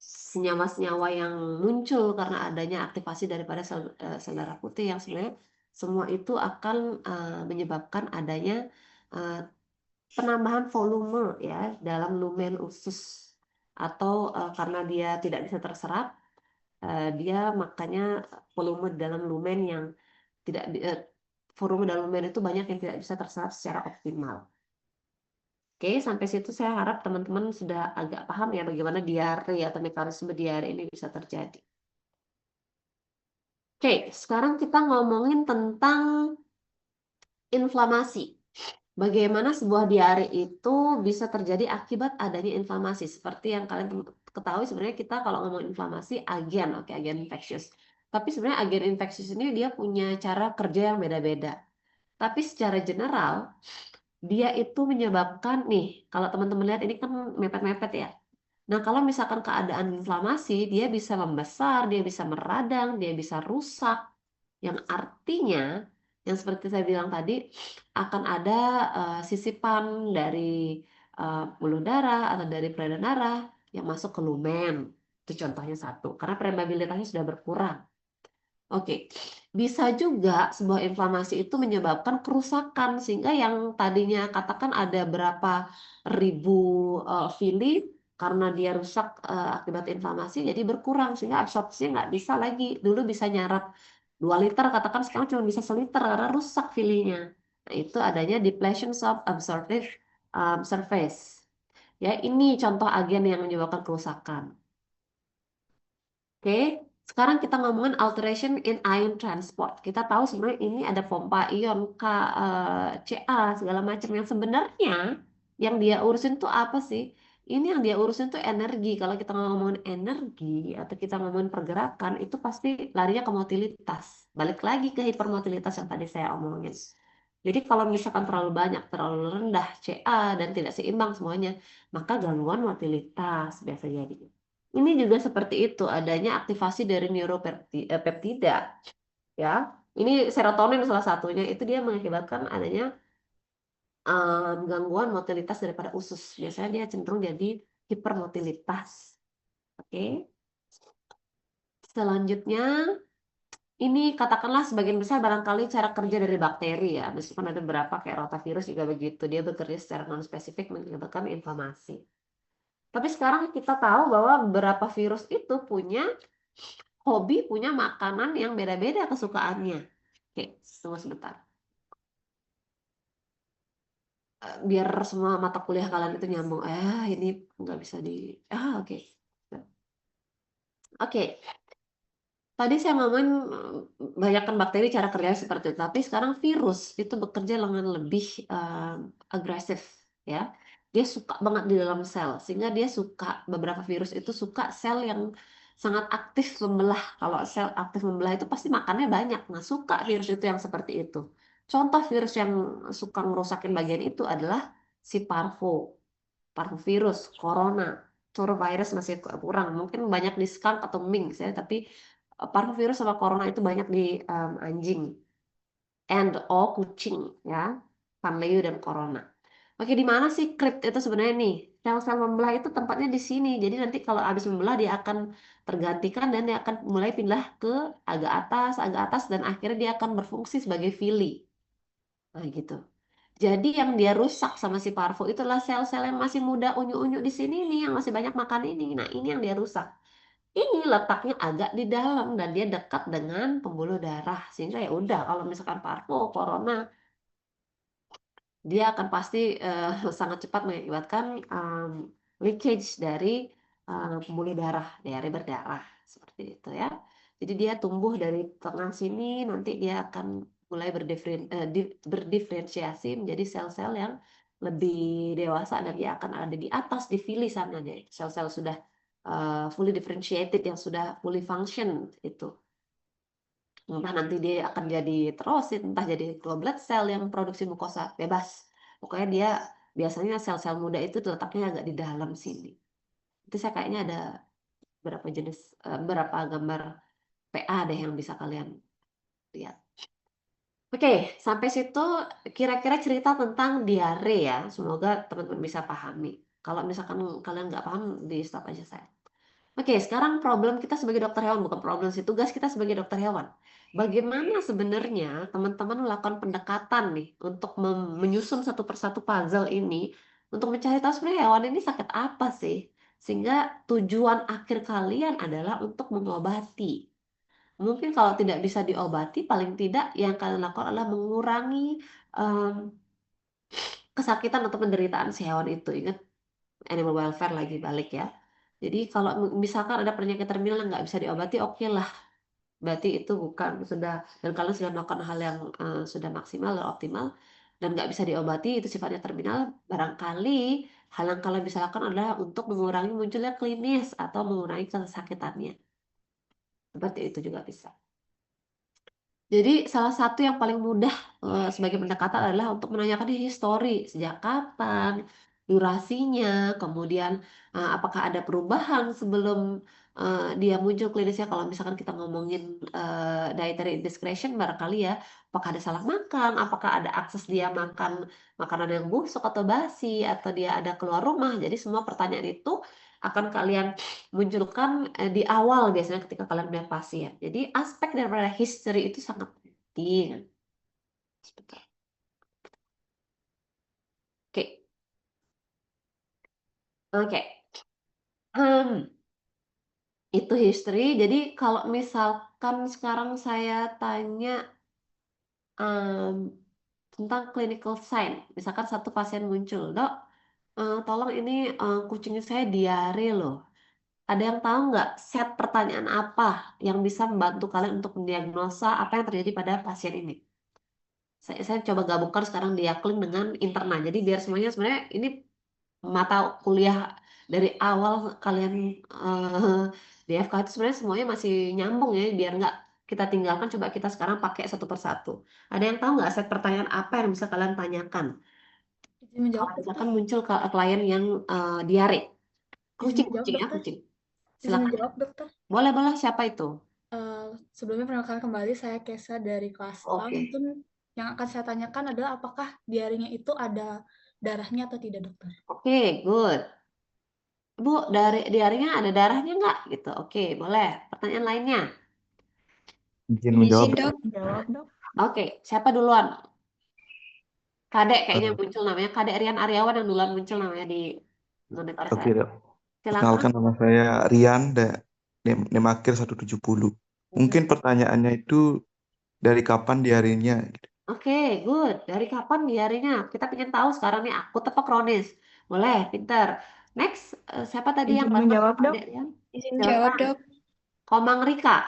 senyawa-senyawa yang muncul karena adanya aktivasi daripada sel darah putih yang sebenarnya semua itu akan menyebabkan adanya uh, penambahan volume ya dalam lumen usus atau karena dia tidak bisa terserap, dia makanya volume dalam lumen yang tidak volume dalam lumen itu banyak yang tidak bisa terserap secara optimal. Oke, sampai situ saya harap teman-teman sudah agak paham ya bagaimana diare atau mekanisme diare ini bisa terjadi. Oke, sekarang kita ngomongin tentang inflamasi. Bagaimana sebuah diare itu bisa terjadi akibat adanya inflamasi. Seperti yang kalian ketahui sebenarnya kita kalau ngomong inflamasi agen, oke, agen infeksius. Tapi sebenarnya agen infeksius ini dia punya cara kerja yang beda-beda. Tapi secara general, dia itu menyebabkan nih, kalau teman-teman lihat ini kan mepet-mepet ya. Nah, kalau misalkan keadaan inflamasi, dia bisa membesar, dia bisa meradang, dia bisa rusak, yang artinya, yang seperti saya bilang tadi, akan ada sisipan dari pembuluh darah atau dari peredaran darah yang masuk ke lumen. Itu contohnya satu, karena permeabilitasnya sudah berkurang. Oke, bisa juga sebuah inflamasi itu menyebabkan kerusakan sehingga yang tadinya katakan ada berapa ribu fili karena dia rusak akibat inflamasi jadi berkurang sehingga absorpsinya nggak bisa lagi. Dulu bisa nyarap 2 liter katakan sekarang cuma bisa 1 liter karena rusak filinya. Nah, itu adanya depletion of absorptive surface. Ya, ini contoh agen yang menyebabkan kerusakan. Oke, sekarang kita ngomongin alteration in ion transport. Kita tahu sebenarnya ini ada pompa ion K, Ca segala macam yang sebenarnya yang dia urusin tuh apa sih? Ini yang dia urusin tuh energi. Kalau kita ngomongin energi atau kita ngomongin pergerakan, itu pasti larinya ke motilitas. Balik lagi ke hipermotilitas yang tadi saya omongin. Jadi kalau misalkan terlalu banyak, terlalu rendah CA dan tidak seimbang semuanya, maka gangguan motilitas biasa jadi. Ini juga seperti itu, adanya aktivasi dari neuropeptida, ya. Ini serotonin salah satunya, itu dia mengakibatkan adanya gangguan motilitas daripada usus. Biasanya dia cenderung jadi hipermotilitas. Oke. Selanjutnya, ini katakanlah sebagian besar barangkali cara kerja dari bakteri ya. Meskipun ada beberapa kayak rotavirus juga begitu. Dia bekerja secara non-spesifik menyebabkan inflamasi. Tapi sekarang kita tahu bahwa beberapa virus itu punya hobi, punya makanan yang beda-beda kesukaannya. Oke, tunggu sebentar. Biar semua mata kuliah kalian itu nyambung. Ini nggak bisa di... oke. Oke, tadi saya ngomongin banyakkan bakteri cara kerjanya seperti itu. Tapi sekarang virus itu bekerja dengan lebih agresif, ya. Dia suka banget di dalam sel, sehingga dia suka, beberapa virus itu suka sel yang sangat aktif membelah. Kalau sel aktif membelah itu pasti makannya banyak. Nah, suka virus itu yang seperti itu. Contoh virus yang suka ngerusakin bagian itu adalah si parvovirus, corona, virus masih kurang. Mungkin banyak di skunk atau minks ya, tapi parvovirus sama corona itu banyak di anjing kucing ya, panleu dan corona. Oke, di mana sih crypt itu sebenarnya nih? Sel-sel membelah itu tempatnya di sini. Jadi nanti kalau habis membelah dia akan tergantikan dan dia akan mulai pindah ke agak atas dan akhirnya dia akan berfungsi sebagai villi. Nah, gitu. Jadi yang dia rusak sama si parvo itulah sel-sel yang masih muda unyu-unyu di sini nih, yang masih banyak makan ini. Nah, ini yang dia rusak. Ini letaknya agak di dalam dan dia dekat dengan pembuluh darah. Sehingga ya udah, kalau misalkan parvo, corona, dia akan pasti sangat cepat mengakibatkan leakage dari pembuluh darah, diare berdarah seperti itu ya. Jadi dia tumbuh dari tengah sini, nanti dia akan mulai berdiferensiasi menjadi sel-sel yang lebih dewasa dan dia akan ada di atas di villi sana deh. Sel-sel sudah fully differentiated yang sudah fully function itu. Entah nanti dia akan jadi trosit, entah jadi goblet cell yang produksi mukosa, bebas. Pokoknya dia biasanya sel-sel muda itu letaknya agak di dalam sini. Itu saya kayaknya ada berapa gambar PA deh yang bisa kalian lihat. Oke, sampai situ kira-kira cerita tentang diare ya. Semoga teman-teman bisa pahami. Kalau misalkan kalian nggak paham, di stop aja saya. Oke, sekarang problem kita sebagai dokter hewan, bukan problem sih, tugas kita sebagai dokter hewan. Bagaimana sebenarnya teman-teman melakukan pendekatan nih untuk menyusun satu persatu puzzle ini untuk mencari tahu sebenarnya hewan ini sakit apa sih? Sehingga tujuan akhir kalian adalah untuk mengobati. Mungkin kalau tidak bisa diobati, paling tidak yang kalian lakukan adalah mengurangi em, kesakitan atau penderitaan si hewan itu. Ingat, animal welfare lagi balik ya. Jadi kalau misalkan ada penyakit terminal yang nggak bisa diobati, oke lah. Berarti itu bukan sudah, dan kalian sudah melakukan hal yang sudah maksimal dan optimal dan nggak bisa diobati, itu sifatnya terminal. Barangkali hal yang kalian bisa lakukan adalah untuk mengurangi munculnya klinis atau mengurangi kesakitannya. Seperti itu juga bisa. Jadi salah satu yang paling mudah sebagai pendekatan adalah untuk menanyakan histori, sejak kapan, durasinya, kemudian apakah ada perubahan sebelum dia muncul klinisnya. Kalau misalkan kita ngomongin dietary indiscretion barangkali ya, apakah ada salah makan, apakah ada akses dia makan makanan yang busuk atau basi, atau dia ada keluar rumah. Jadi semua pertanyaan itu akan kalian munculkan di awal biasanya ketika kalian melihat pasien. Jadi aspek daripada history itu sangat penting. Sebentar. Oke, oke. Itu history. Jadi kalau misalkan sekarang saya tanya tentang clinical sign, misalkan satu pasien muncul, dok, tolong ini kucing saya diare loh. Ada yang tahu nggak set pertanyaan apa yang bisa membantu kalian untuk mendiagnosa apa yang terjadi pada pasien ini? Saya coba gabungkan sekarang diakling dengan internal. Jadi biar semuanya sebenarnya ini mata kuliah dari awal kalian di FK itu sebenarnya semuanya masih nyambung ya, biar nggak kita tinggalkan, coba kita sekarang pakai satu persatu. Ada yang tahu nggak set pertanyaan apa yang bisa kalian tanyakan? Izin menjawab, Kalau dokter. misalkan muncul ke klien yang diare, Izin kucing, menjawab, kucing ya, dokter. kucing. Izin Silakan. menjawab, dokter. Boleh, boleh. Siapa itu? Sebelumnya perkenalkan kembali, saya Kesa dari kelas A. Oke. Mungkin yang akan saya tanyakan adalah apakah diarinya itu ada darahnya atau tidak, dokter? Oke, good. Bu, diarinya ada darahnya nggak? Gitu. Oke, boleh. Pertanyaan lainnya. Izin menjawab, Izin Dok. dok. Jawab, dok. Oke, siapa duluan? Kadek kayaknya Eh, muncul namanya. Kadek Rian Aryawan yang duluan muncul namanya di monitor Oke, saya. Dok. Silakan. Perkenalkan nama saya Rian, NIM akhir 170. Mungkin pertanyaannya itu dari kapan diarinya? Gitu. Oke, good. Dari kapan diarinya? Kita pengen tahu sekarang nih akut apa kronis. Boleh, pinter. Next, siapa tadi yang Izin baru menjawab, Dok. Kadek Rian? Izin jawab, Silakan. dok. Komang Rika.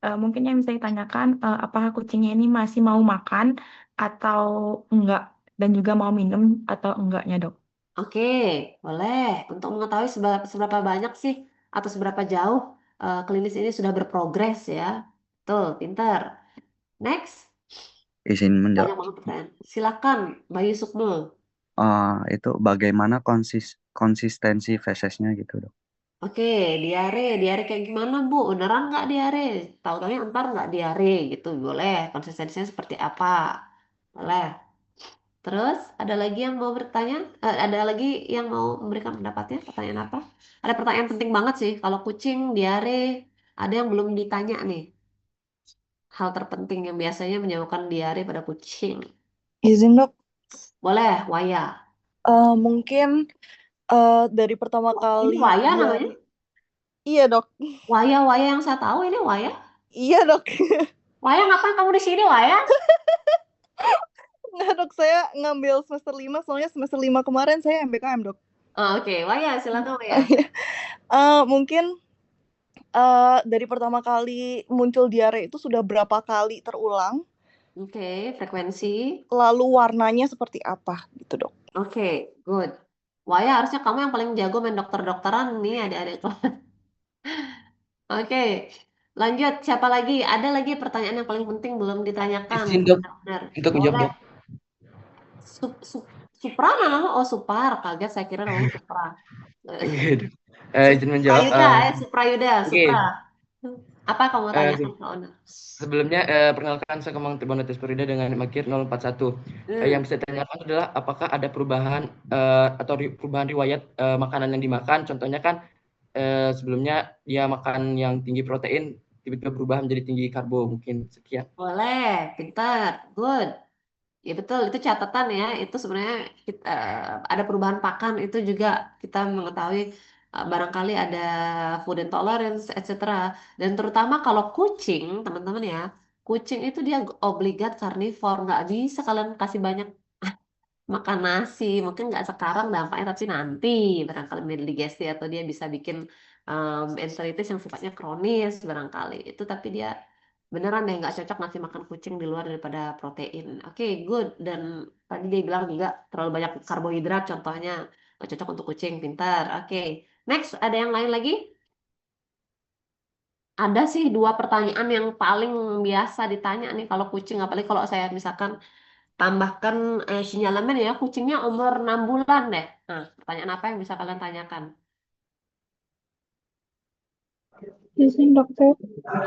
Mungkin yang bisa ditanyakan, apakah kucingnya ini masih mau makan atau enggak, dan juga mau minum atau enggaknya, dok? Oke, boleh. Untuk mengetahui seberapa banyak sih atau seberapa jauh klinis ini sudah berprogres ya. Betul, pinter. Next, Izin banyak menjawab. banget pertanyaan. Silakan, Bayu Sukmul. Itu bagaimana konsistensi fesesnya gitu, Dok? Oke, diare kayak gimana Bu? Beneran nggak diare? Tahu-tahunya ntar nggak diare gitu, boleh. Konsistensinya seperti apa? Boleh. Terus ada lagi yang mau bertanya? Ada lagi yang mau memberikan pendapatnya? Pertanyaan apa? Ada pertanyaan penting banget sih. Kalau kucing diare, ada yang belum ditanya nih. Hal terpenting yang biasanya menyebabkan diare pada kucing. Izin dok, Boleh, Waya. mungkin dari pertama Ini kali Waya dia, namanya? iya dok, Waya yang saya tahu ini Waya. iya dok, Waya, ngapain kamu di sini, Waya? nggak dok, saya ngambil semester 5, soalnya semester 5 kemarin saya MBKM dok. Oke, Waya, silakan Waya. Mungkin dari pertama kali muncul diare itu sudah berapa kali terulang, Oke, frekuensi. lalu warnanya seperti apa gitu dok. Oke, good. Waya, harusnya kamu yang paling jago main dokter-dokteran nih, adik-adik kelas. Oke, lanjut. Siapa lagi? Ada lagi pertanyaan yang paling penting belum ditanyakan. Izin dok Benar-benar. untuk Boleh. menjawab. Supra nama? Oh, Supar. Kaget, saya kira namanya Supra. Izin menjawab. Suprayuda, Suprayuda, Oke. Supra. Apa kamu tanyakan ke owner? Sebelumnya perkenalkan saya Kemang Tribonatus Perida dengan Makir 041. Yang bisa ditanyakan adalah apakah ada perubahan atau perubahan riwayat makanan yang dimakan. Contohnya kan sebelumnya dia makan yang tinggi protein, tiba-tiba berubah menjadi tinggi karbo. Mungkin sekian. Boleh, pintar, good. Ya betul, itu catatan ya. Itu sebenarnya ada perubahan pakan, itu juga kita mengetahui barangkali ada food intolerance, etc. Dan terutama kalau kucing, teman-teman ya, kucing itu dia obligat karnivor, nggak bisa kalian kasih banyak makan nasi. Mungkin nggak sekarang dampaknya, tapi nanti barangkali digesti atau dia bisa bikin enteritis yang sifatnya kronis barangkali. Itu tapi dia beneran deh nggak cocok ngasih makan kucing di luar daripada protein. Oke, good. Dan tadi dia bilang juga terlalu banyak karbohidrat contohnya nggak cocok untuk kucing. Pintar. Oke. Next, ada yang lain lagi? Ada sih dua pertanyaan yang paling biasa ditanya nih kalau kucing, apalagi kalau saya misalkan tambahkan sinyalemen ya, kucingnya umur 6 bulan deh. Nah, pertanyaan apa yang bisa kalian tanyakan? Izin dokter,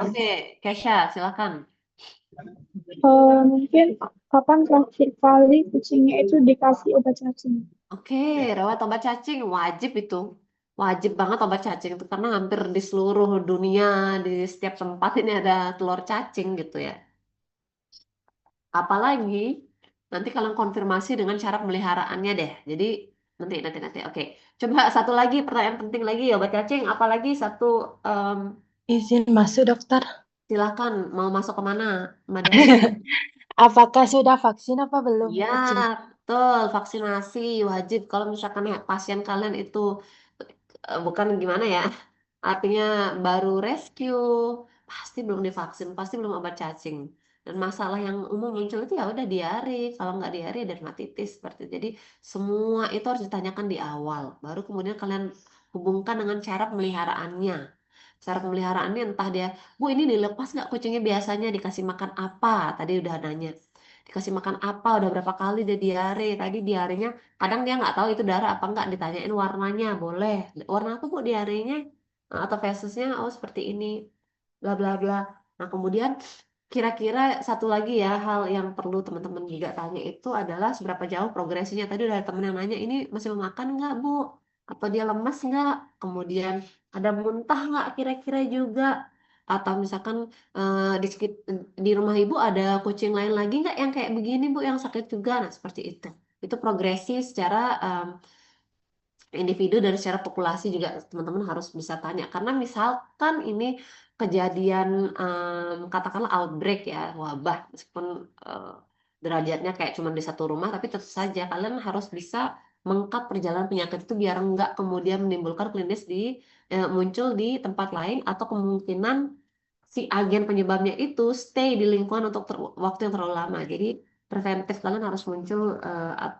Oke, Kesha, silakan. mungkin kapan terakhir kali kucingnya itu dikasih obat cacing? Oke, rawat obat cacing wajib itu. Wajib banget obat cacing itu karena hampir di seluruh dunia, di setiap tempat ini ada telur cacing gitu ya. Apalagi nanti kalian konfirmasi dengan cara pemeliharaannya deh. Jadi nanti. Oke. Coba satu lagi pertanyaan penting lagi obat cacing. Apalagi satu Izin masuk, dokter. silakan mau masuk ke mana, Madam? Apakah sudah vaksin apa belum? Ya, Kucing? betul. Vaksinasi wajib. Kalau misalkan ya, pasien kalian itu bukan gimana ya, artinya baru rescue, pasti belum divaksin, pasti belum obat cacing. Dan masalah yang umum muncul itu ya udah diare, kalau nggak diare dermatitis seperti itu. Jadi semua itu harus ditanyakan di awal, baru kemudian kalian hubungkan dengan cara pemeliharaannya. Cara pemeliharaannya entah dia, Bu ini dilepas nggak kucingnya, biasanya dikasih makan apa? Tadi udah nanya. Dikasih makan apa, udah berapa kali dia diare. Tadi diarenya, kadang dia nggak tahu itu darah apa nggak, ditanyain warnanya, boleh. Warna apa Bu diarenya? Atau fesesnya, oh seperti ini, bla bla bla. Nah kemudian kira-kira satu lagi ya hal yang perlu teman-teman juga tanya itu adalah seberapa jauh progresinya. Tadi udah ada temen yang nanya, ini masih mau makan nggak Bu? Atau dia lemas nggak? Kemudian ada muntah nggak kira-kira juga? Atau misalkan di rumah ibu ada kucing lain lagi nggak yang kayak begini Bu, yang sakit juga? Nah seperti itu. Itu progresi secara individu dan secara populasi juga teman-teman harus bisa tanya, karena misalkan ini kejadian katakanlah outbreak ya, wabah, meskipun eh, derajatnya kayak cuma di satu rumah, tapi tentu saja kalian harus bisa mengkat perjalanan penyakit itu biar nggak kemudian menimbulkan klinis muncul di tempat lain, atau kemungkinan si agen penyebabnya itu stay di lingkungan untuk waktu yang terlalu lama. Jadi preventif kalian harus muncul,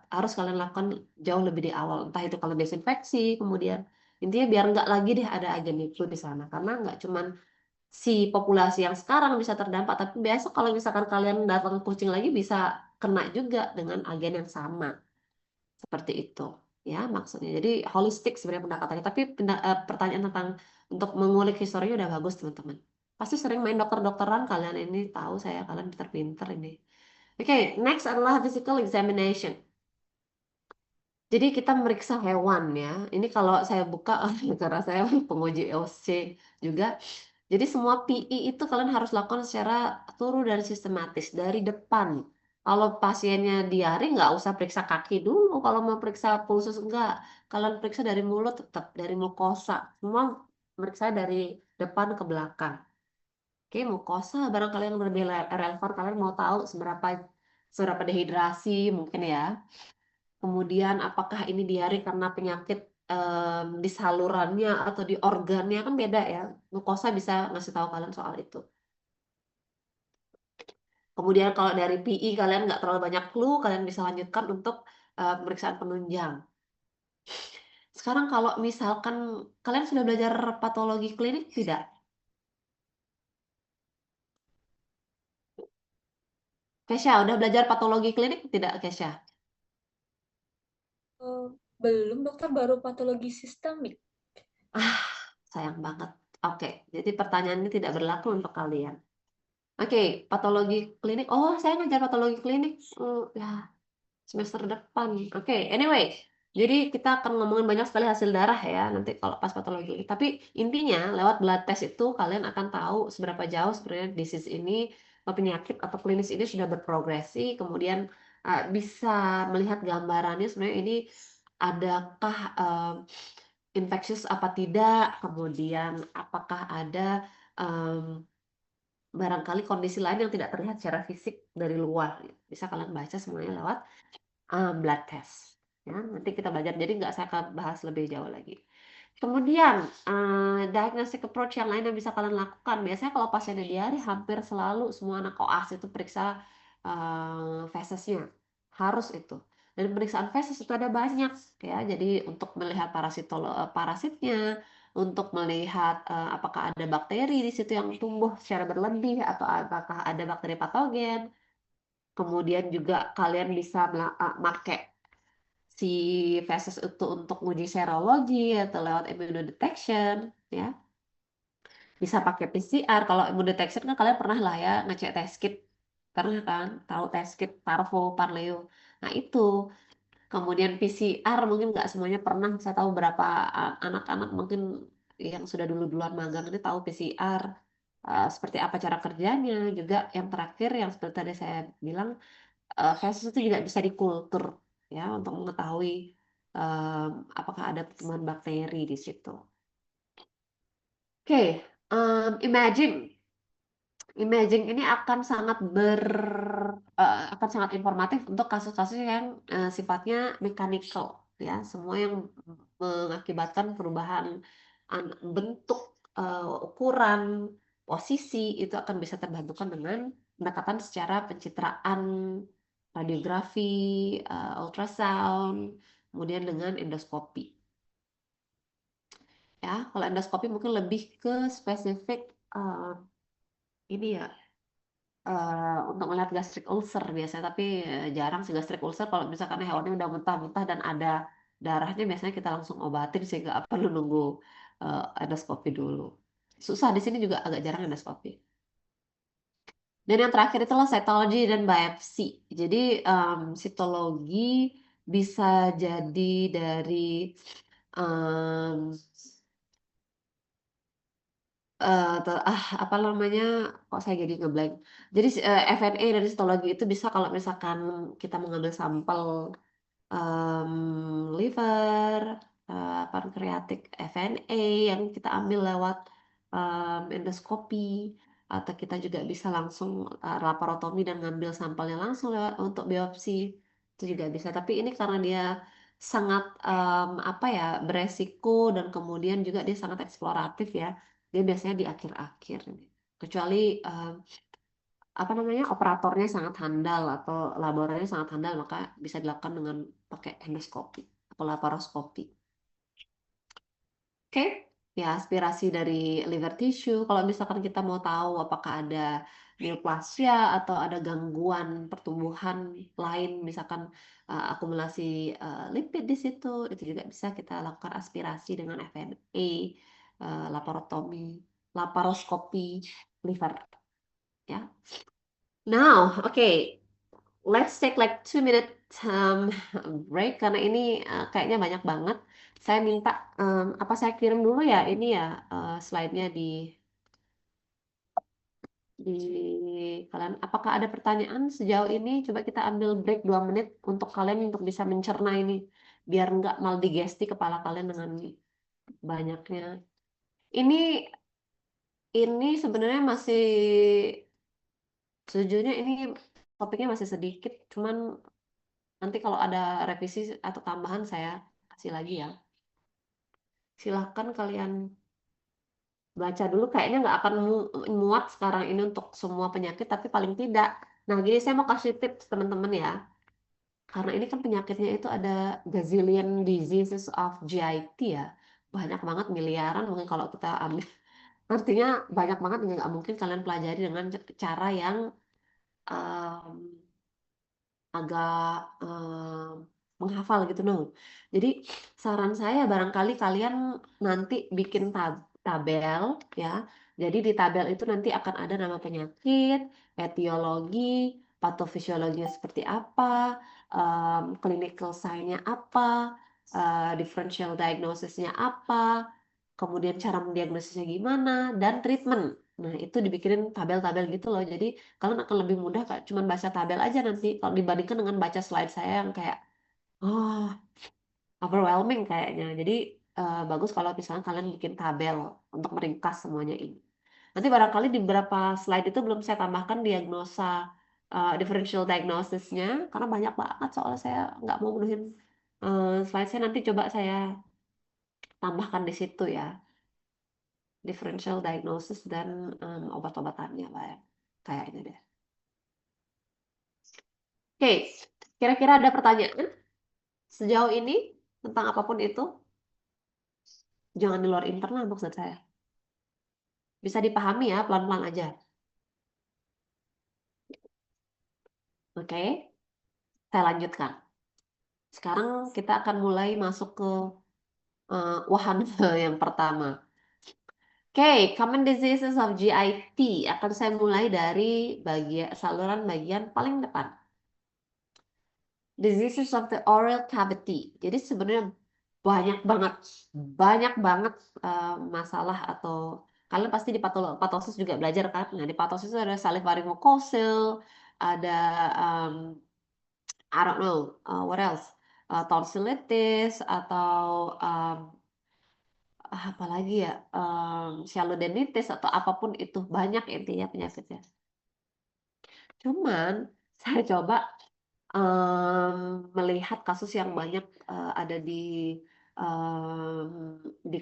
harus kalian lakukan jauh lebih di awal, entah itu kalau desinfeksi, kemudian intinya biar nggak lagi deh ada agen itu di sana, karena nggak cuman si populasi yang sekarang bisa terdampak, tapi biasa kalau misalkan kalian datang kucing lagi bisa kena juga dengan agen yang sama, seperti itu ya maksudnya. Jadi holistik sebenarnya pendekatannya, tapi pertanyaan tentang untuk mengulik historinya udah bagus teman-teman. Pasti sering main dokter-dokteran kalian ini, tahu saya kalian pinter-pinter ini. Oke, next adalah physical examination. Jadi kita meriksa hewan ya. Ini kalau saya buka karena saya penguji OSC juga. Jadi semua PI itu kalian harus lakukan secara thorough dan sistematis dari depan. Kalau pasiennya diare nggak usah periksa kaki dulu. Kalau mau periksa pulsus enggak. Kalian periksa dari mulut tetap, dari mukosa. Semua meriksa dari depan ke belakang. Oke, mukosa barangkali yang lebih relevan, kalian mau tahu seberapa seberapa dehidrasi mungkin ya. Kemudian apakah ini diare karena penyakit di salurannya atau di organnya, kan beda ya. Mukosa bisa ngasih tahu kalian soal itu. Kemudian kalau dari PI kalian nggak terlalu banyak clue, kalian bisa lanjutkan untuk pemeriksaan penunjang. Sekarang kalau misalkan kalian sudah belajar patologi klinik tidak? Kesha, udah belajar patologi klinik tidak Kesha? Belum dokter, baru patologi sistemik. Sayang banget. Oke, jadi pertanyaan ini tidak berlaku untuk kalian. Oke, patologi klinik. Oh, saya ngajar patologi klinik ya semester depan. Oke, anyway. Jadi kita akan ngomongin banyak sekali hasil darah ya nanti kalau pas patologi. Tapi intinya lewat blood test itu kalian akan tahu seberapa jauh sebenarnya disease ini, penyakit atau klinis ini sudah berprogresi. Kemudian bisa melihat gambarannya sebenarnya ini adakah infeksius apa tidak. Kemudian apakah ada barangkali kondisi lain yang tidak terlihat secara fisik dari luar. Bisa kalian baca semuanya lewat blood test. Ya, nanti kita belajar, jadi nggak saya akan bahas lebih jauh lagi. Kemudian diagnostic approach yang lain yang bisa kalian lakukan. Biasanya kalau pasiennya diare, hampir selalu semua anak koas itu periksa fesesnya. Harus itu. Dan pemeriksaan feses itu ada banyak ya. Jadi untuk melihat parasitnya, untuk melihat apakah ada bakteri di situ yang tumbuh secara berlebih atau apakah ada bakteri patogen. Kemudian juga kalian bisa pakai si feses itu untuk uji serologi atau lewat immunodetection ya. Bisa pakai PCR. Kalau immunodetection kan kalian pernah lah ya ngecek test kit. Pernah kan? Tahu test kit Parvo, Parleo. Nah, itu. Kemudian PCR mungkin nggak semuanya pernah. Saya tahu berapa anak-anak mungkin yang sudah duluan magang ini tahu PCR. Seperti apa cara kerjanya. Juga yang terakhir yang seperti tadi saya bilang, feses itu juga bisa dikultur ya untuk mengetahui apakah ada pertumbuhan bakteri di situ. Oke, imaging ini akan sangat akan sangat informatif untuk kasus-kasus yang sifatnya mechanical ya, semua yang mengakibatkan perubahan bentuk, ukuran, posisi itu akan bisa terbantukan dengan pendekatan secara pencitraan, radiografi, ultrasound, kemudian dengan endoskopi. Ya, kalau endoskopi mungkin lebih ke spesifik ini ya untuk melihat gastric ulcer biasanya, tapi jarang sih gastric ulcer kalau misalkan hewannya udah muntah-muntah dan ada darahnya biasanya kita langsung obatin sih nggak perlu nunggu endoskopi dulu. Susah di sini juga agak jarang endoskopi. Dan yang terakhir itulah cytology dan biopsi. Jadi sitologi bisa jadi dari em, apa namanya, kok saya jadi ngeblank. Jadi FNA dan histologi itu bisa kalau misalkan kita mengambil sampel liver, pankreatik FNA yang kita ambil lewat endoskopi, atau kita juga bisa langsung laparotomi dan ngambil sampelnya langsung lewat untuk biopsi, itu juga bisa. Tapi ini karena dia sangat apa ya, beresiko dan kemudian juga dia sangat eksploratif ya, dia biasanya di akhir-akhir, kecuali apa namanya, operatornya sangat handal atau laboratoriumnya sangat handal, maka bisa dilakukan dengan pakai endoskopi atau laparoskopi. Oke, ya aspirasi dari liver tissue. Kalau misalkan kita mau tahu apakah ada neoplasia atau ada gangguan pertumbuhan lain, misalkan akumulasi lipid di situ, itu juga bisa kita lakukan aspirasi dengan FNA, laparotomi, laparoskopi liver. Ya. Now, okay, let's take like 2 minute break karena ini kayaknya banyak banget. Saya minta apa saya kirim dulu ya ini ya slide-nya di kalian. Apakah ada pertanyaan sejauh ini? Coba kita ambil break 2 menit untuk kalian untuk bisa mencerna ini biar nggak maldigesti kepala kalian dengan banyaknya. Ini sebenarnya masih sejujurnya ini topiknya masih sedikit, cuman nanti kalau ada revisi atau tambahan saya kasih lagi ya. Silahkan kalian baca dulu, kayaknya nggak akan muat sekarang ini untuk semua penyakit, tapi paling tidak. Nah, gini saya mau kasih tips teman-teman ya. Karena ini kan penyakitnya itu ada gazillion diseases of GIT ya. Banyak banget, miliaran mungkin kalau kita ambil. Artinya banyak banget, nggak mungkin kalian pelajari dengan cara yang um, agak menghafal gitu no. Jadi saran saya barangkali kalian nanti bikin tabel ya. Jadi di tabel itu nanti akan ada nama penyakit, etiologi, patofisiologinya seperti apa, clinical sign-nya apa, differential diagnosisnya apa, kemudian cara mendiagnosisnya gimana, dan treatment. Nah, itu dibikinin tabel-tabel gitu loh. Jadi kalian akan lebih mudah Kak, cuman baca tabel aja nanti kalau dibandingkan dengan baca slide saya yang kayak oh, overwhelming kayaknya. Jadi bagus kalau misalnya kalian bikin tabel untuk meringkas semuanya ini. Nanti barangkali di beberapa slide itu belum saya tambahkan diagnosa differential diagnosisnya karena banyak banget soalnya saya nggak mau menuhin slide saya, nanti coba saya tambahkan di situ ya. Differential diagnosis dan obat-obatannya Pak ya. Kayaknya deh. Oke, kira-kira ada pertanyaan sejauh ini tentang apapun itu? Jangan di luar internal maksud saya. Bisa dipahami ya, pelan-pelan aja. Oke, saya lanjutkan. Sekarang kita akan mulai masuk ke wahana yang pertama. Oke, common diseases of GIT. Akan saya mulai dari saluran bagian paling depan. Diseases of the oral cavity. Jadi sebenarnya banyak banget masalah, atau kalian pasti di patosis juga belajar kan. Nah, di patosis itu ada salivary mucosal, ada I don't know what else, tonsillitis, atau apa lagi ya, sialodenitis, atau apapun itu, banyak intinya penyakitnya. Cuman saya coba melihat kasus yang banyak ada di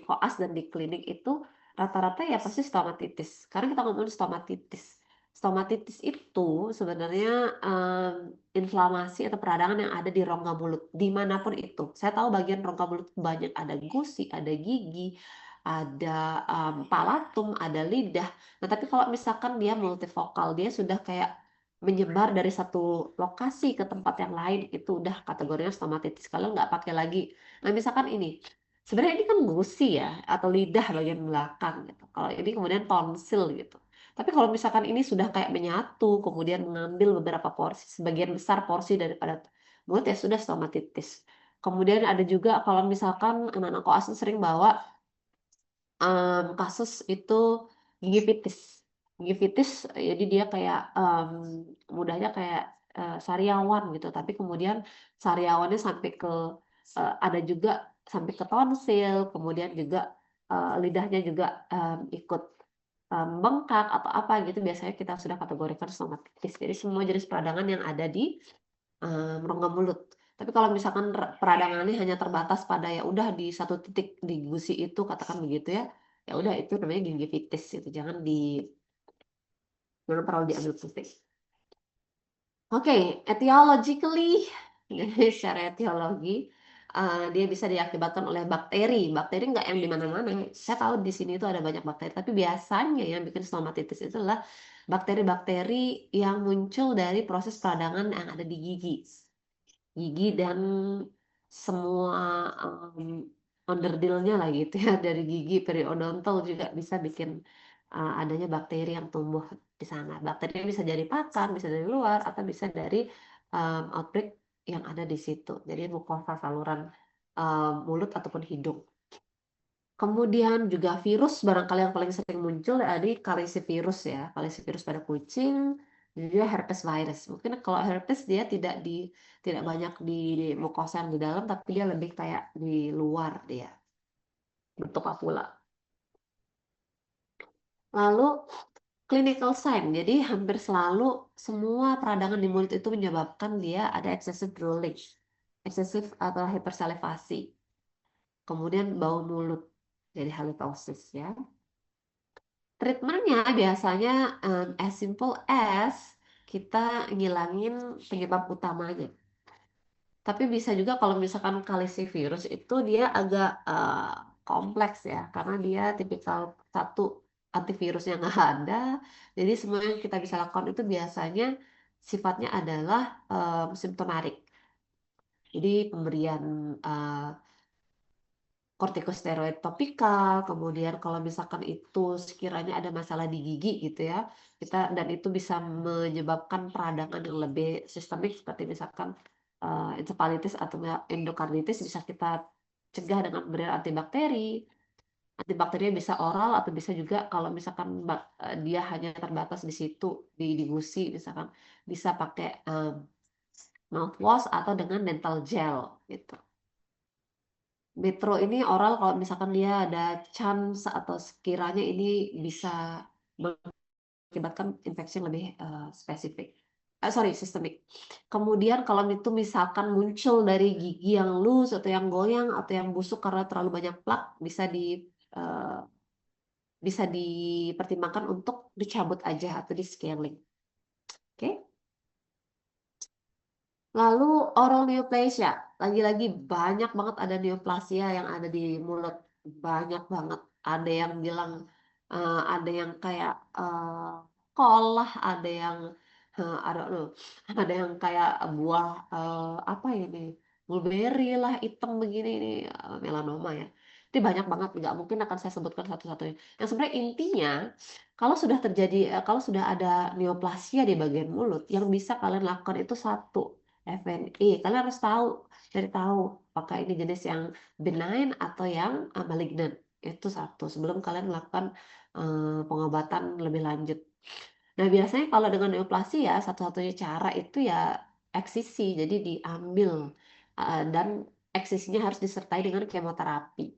koas dan di klinik itu, rata-rata ya pasti stomatitis. Karena kita ngomongin stomatitis. Stomatitis itu sebenarnya inflamasi atau peradangan yang ada di rongga mulut, dimanapun itu. Saya tahu bagian rongga mulut banyak, ada gusi, ada gigi, ada palatum, ada lidah. Nah, tapi kalau misalkan dia multifokal, dia sudah kayak menyebar dari satu lokasi ke tempat yang lain, itu udah kategorinya stomatitis. Kalau nggak pakai lagi. Nah, misalkan ini. Sebenarnya ini kan gusi ya, atau lidah bagian belakang gitu. Kalau ini kemudian tonsil gitu. Tapi kalau misalkan ini sudah kayak menyatu, kemudian mengambil beberapa porsi, sebagian besar porsi daripada mulut ya sudah stomatitis. Kemudian ada juga kalau misalkan anak-anak koas sering bawa kasus itu gingivitis. Gingivitis, jadi dia kayak mudahnya kayak sariawan gitu, tapi kemudian sariawannya sampai ke ada juga sampai ke tonsil, kemudian juga lidahnya juga ikut bengkak atau apa gitu, biasanya kita sudah kategorikan stomatitis. Jadi semua jenis peradangan yang ada di rongga mulut. Tapi kalau misalkan peradangannya hanya terbatas pada ya udah di satu titik di gusi itu, katakan begitu ya, ya udah itu namanya gingivitis itu, jangan terlalu diambil pusing. Oke, etiologically, jadi secara etiologi dia bisa diakibatkan oleh bakteri. Bakteri nggak yang di mana-mana. Saya tahu di sini itu ada banyak bakteri, tapi biasanya yang bikin stomatitis itu adalah bakteri-bakteri yang muncul dari proses peradangan yang ada di gigi dan semua underdilnya lah gitu ya, dari gigi periodontal juga bisa bikin adanya bakteri yang tumbuh di sana. Bakteri bisa dari pakan, bisa dari luar, atau bisa dari outbreak yang ada di situ. Jadi mukosa saluran mulut ataupun hidung. Kemudian juga virus barangkali yang paling sering muncul ada kalisivirus ya, kalisivirus pada kucing, dan juga herpes virus. Mungkin kalau herpes dia tidak banyak di mukosa yang di dalam, tapi dia lebih kayak di luar dia, bentuk papula. Lalu clinical sign, jadi hampir selalu semua peradangan di mulut itu menyebabkan dia ada excessive drooling, eksesif atau hipersalivasi. Kemudian bau mulut, jadi halitosis ya. Treatmentnya biasanya as simple as kita ngilangin penyebab utamanya. Tapi bisa juga kalau misalkan kalisivirus itu dia agak kompleks ya, karena dia tipikal satu antivirusnya nggak ada. Jadi semua yang kita bisa lakukan itu biasanya sifatnya adalah simptomatik. Jadi pemberian kortikosteroid topikal, kemudian kalau misalkan itu sekiranya ada masalah di gigi gitu ya, dan itu bisa menyebabkan peradangan yang lebih sistemik seperti misalkan encephalitis atau endokarditis, bisa kita cegah dengan pemberian antibakteri. Antibakteri bisa oral atau bisa juga kalau misalkan dia hanya terbatas di situ di gusi, misalkan bisa pakai mouthwash atau dengan dental gel gitu. Metro ini oral kalau misalkan dia ada chance atau sekiranya ini bisa mengakibatkan infeksi yang lebih spesifik. Sistemik. Kemudian kalau itu misalkan muncul dari gigi yang loose atau yang goyang atau yang busuk karena terlalu banyak plak, bisa dipertimbangkan untuk dicabut aja atau di scaling. Oke? Lalu oral neoplasia, lagi-lagi banyak banget ada neoplasia yang ada di mulut, banyak banget. Ada yang bilang, ada yang kayak kol lah, ada yang, I don't know, ada yang kayak buah apa ini, mulberry lah, hitam begini ini melanoma ya. Itu banyak banget, nggak mungkin akan saya sebutkan satu-satunya. Yang sebenarnya intinya, kalau sudah ada neoplasia di bagian mulut, yang bisa kalian lakukan itu satu. FNI. Kalian harus tahu apakah ini jenis yang benign atau yang malignant. Itu satu sebelum kalian melakukan pengobatan lebih lanjut. Nah, biasanya kalau dengan neoplasia satu-satunya cara itu ya eksisi. Jadi diambil dan eksisinya harus disertai dengan kemoterapi.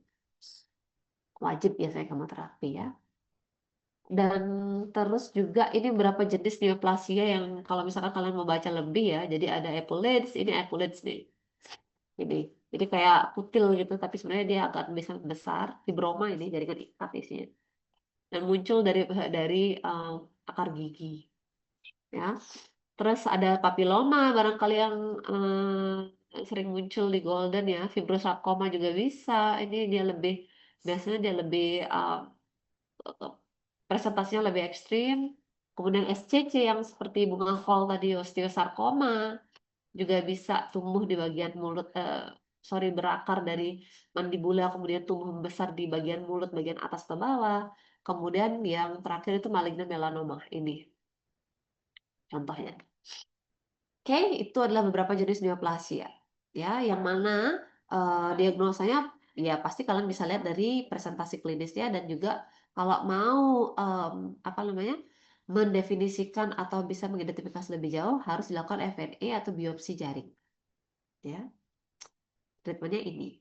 Wajib biasanya kemoterapi ya. Dan terus juga ini berapa jenis neoplasia yang kalau misalkan kalian mau baca lebih ya. Jadi ada epulides, ini epulides nih. Ini. Jadi kayak kutil gitu, tapi sebenarnya dia agak bisa besar. Fibroma ini jaringan ikat isinya. dan muncul dari akar gigi, ya. Terus ada papiloma barangkali yang sering muncul di golden ya, fibrosarkoma juga bisa. Ini biasanya dia lebih presentasinya lebih ekstrim. Kemudian SCC yang seperti bunga kol tadi, osteosarkoma juga bisa tumbuh di bagian mulut, berakar dari mandibula, kemudian tumbuh membesar di bagian mulut bagian atas ke bawah. Kemudian yang terakhir itu maligna melanoma ini contohnya. Oke, itu adalah beberapa jenis neoplasia. Ya, yang mana diagnosanya ya pasti kalian bisa lihat dari presentasi klinisnya, dan juga kalau mau apa namanya mendefinisikan atau bisa mengidentifikasi lebih jauh harus dilakukan FNA atau biopsi jaring. Ya, treatmentnya ini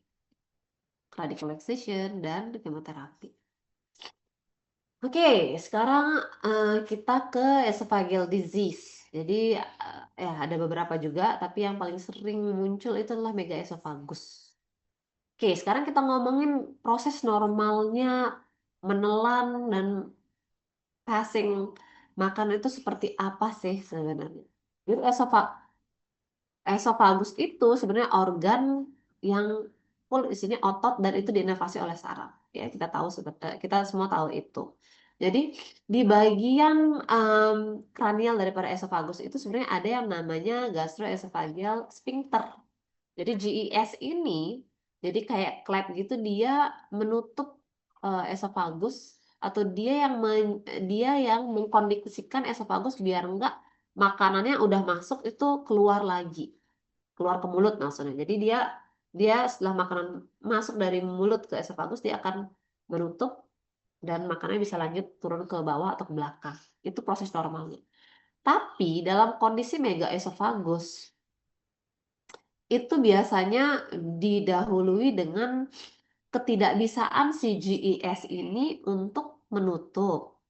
radical excision dan kemoterapi. Oke, sekarang kita ke esophageal disease. Jadi ya ada beberapa juga, tapi yang paling sering muncul itu adalah megaesophagus. Oke, sekarang kita ngomongin proses normalnya menelan dan passing makanan itu seperti apa sih sebenarnya. Jadi esophagus itu sebenarnya organ yang full isinya otot dan itu diinervasi oleh saraf. Ya, kita semua tahu itu. Jadi di bagian kranial daripada esophagus itu sebenarnya ada yang namanya gastroesophageal sphincter. Jadi GES ini jadi kayak klep gitu, dia menutup esophagus, atau dia yang mengkondisikan esophagus biar enggak makanannya udah masuk itu keluar lagi, keluar ke mulut maksudnya. Jadi dia setelah makanan masuk dari mulut ke esophagus, dia akan menutup dan makanannya bisa lanjut turun ke bawah atau ke belakang. Itu proses normalnya. Tapi dalam kondisi megaesophagus itu biasanya didahului dengan ketidakbisaan si GES ini untuk menutup,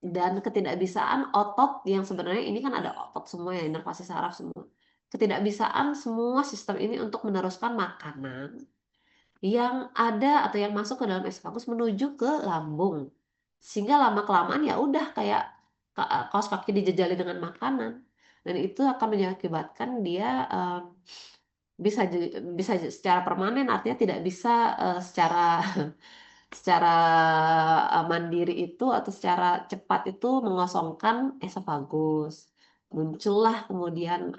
dan ketidakbisaan otot yang sebenarnya ini kan ada otot semua ya, inervasi saraf semua. Ketidakbisaan semua sistem ini untuk meneruskan makanan yang ada atau yang masuk ke dalam esophagus menuju ke lambung. Sehingga lama-kelamaan ya udah kayak kaos kaki dijejali dengan makanan. Dan itu akan mengakibatkan dia bisa secara permanen, artinya tidak bisa secara secara mandiri itu atau secara cepat itu mengosongkan esophagus. Muncullah kemudian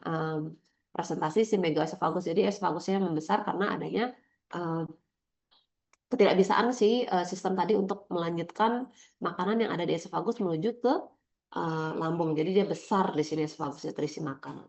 presentasi si megaesophagus. Jadi esofagusnya membesar karena adanya ketidakbisaan si sistem tadi untuk melanjutkan makanan yang ada di esophagus menuju ke lambung. Jadi dia besar di sini esofagusnya terisi makanan.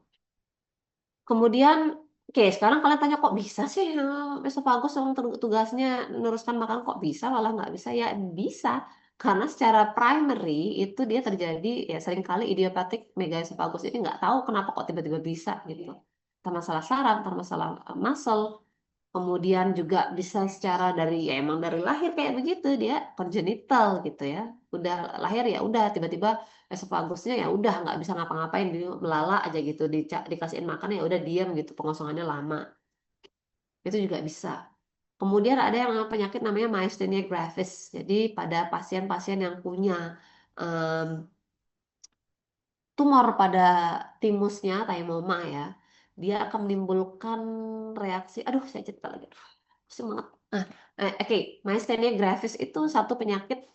Kemudian, oke, sekarang kalian tanya kok bisa sih esophagus yang tugasnya meneruskan makanan kok bisa malah nggak bisa? Ya bisa, karena secara primary itu dia terjadi ya seringkali idiopathic megaesophagus ini nggak tahu kenapa kok tiba-tiba bisa gitu. Entah masalah saraf, entah masalah muscle. Kemudian juga bisa secara ya emang dari lahir kayak begitu, dia congenital gitu ya. Udah lahir ya udah tiba-tiba esofagusnya ya udah nggak bisa ngapa-ngapain, dia melala aja gitu, dikasihin makan ya udah diam gitu, pengosongannya lama. Itu juga bisa. Kemudian ada yang penyakit namanya myasthenia gravis. Jadi pada pasien-pasien yang punya tumor pada timusnya, thymoma ya, dia akan menimbulkan reaksi, aduh saya cerita lagi, pusing banget. Oke, myasthenia gravis itu satu penyakit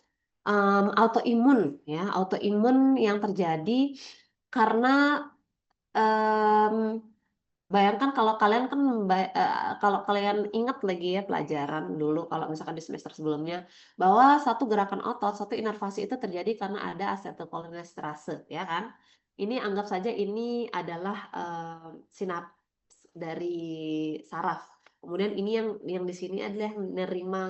autoimun ya, autoimun yang terjadi karena bayangkan kalau kalian kan kalau kalian ingat lagi ya pelajaran dulu kalau misalkan di semester sebelumnya, bahwa satu gerakan otot, satu inervasi itu terjadi karena ada asetylcholinesterase ya kan. Ini anggap saja ini adalah sinaps dari saraf. Kemudian ini yang di sini adalah menerima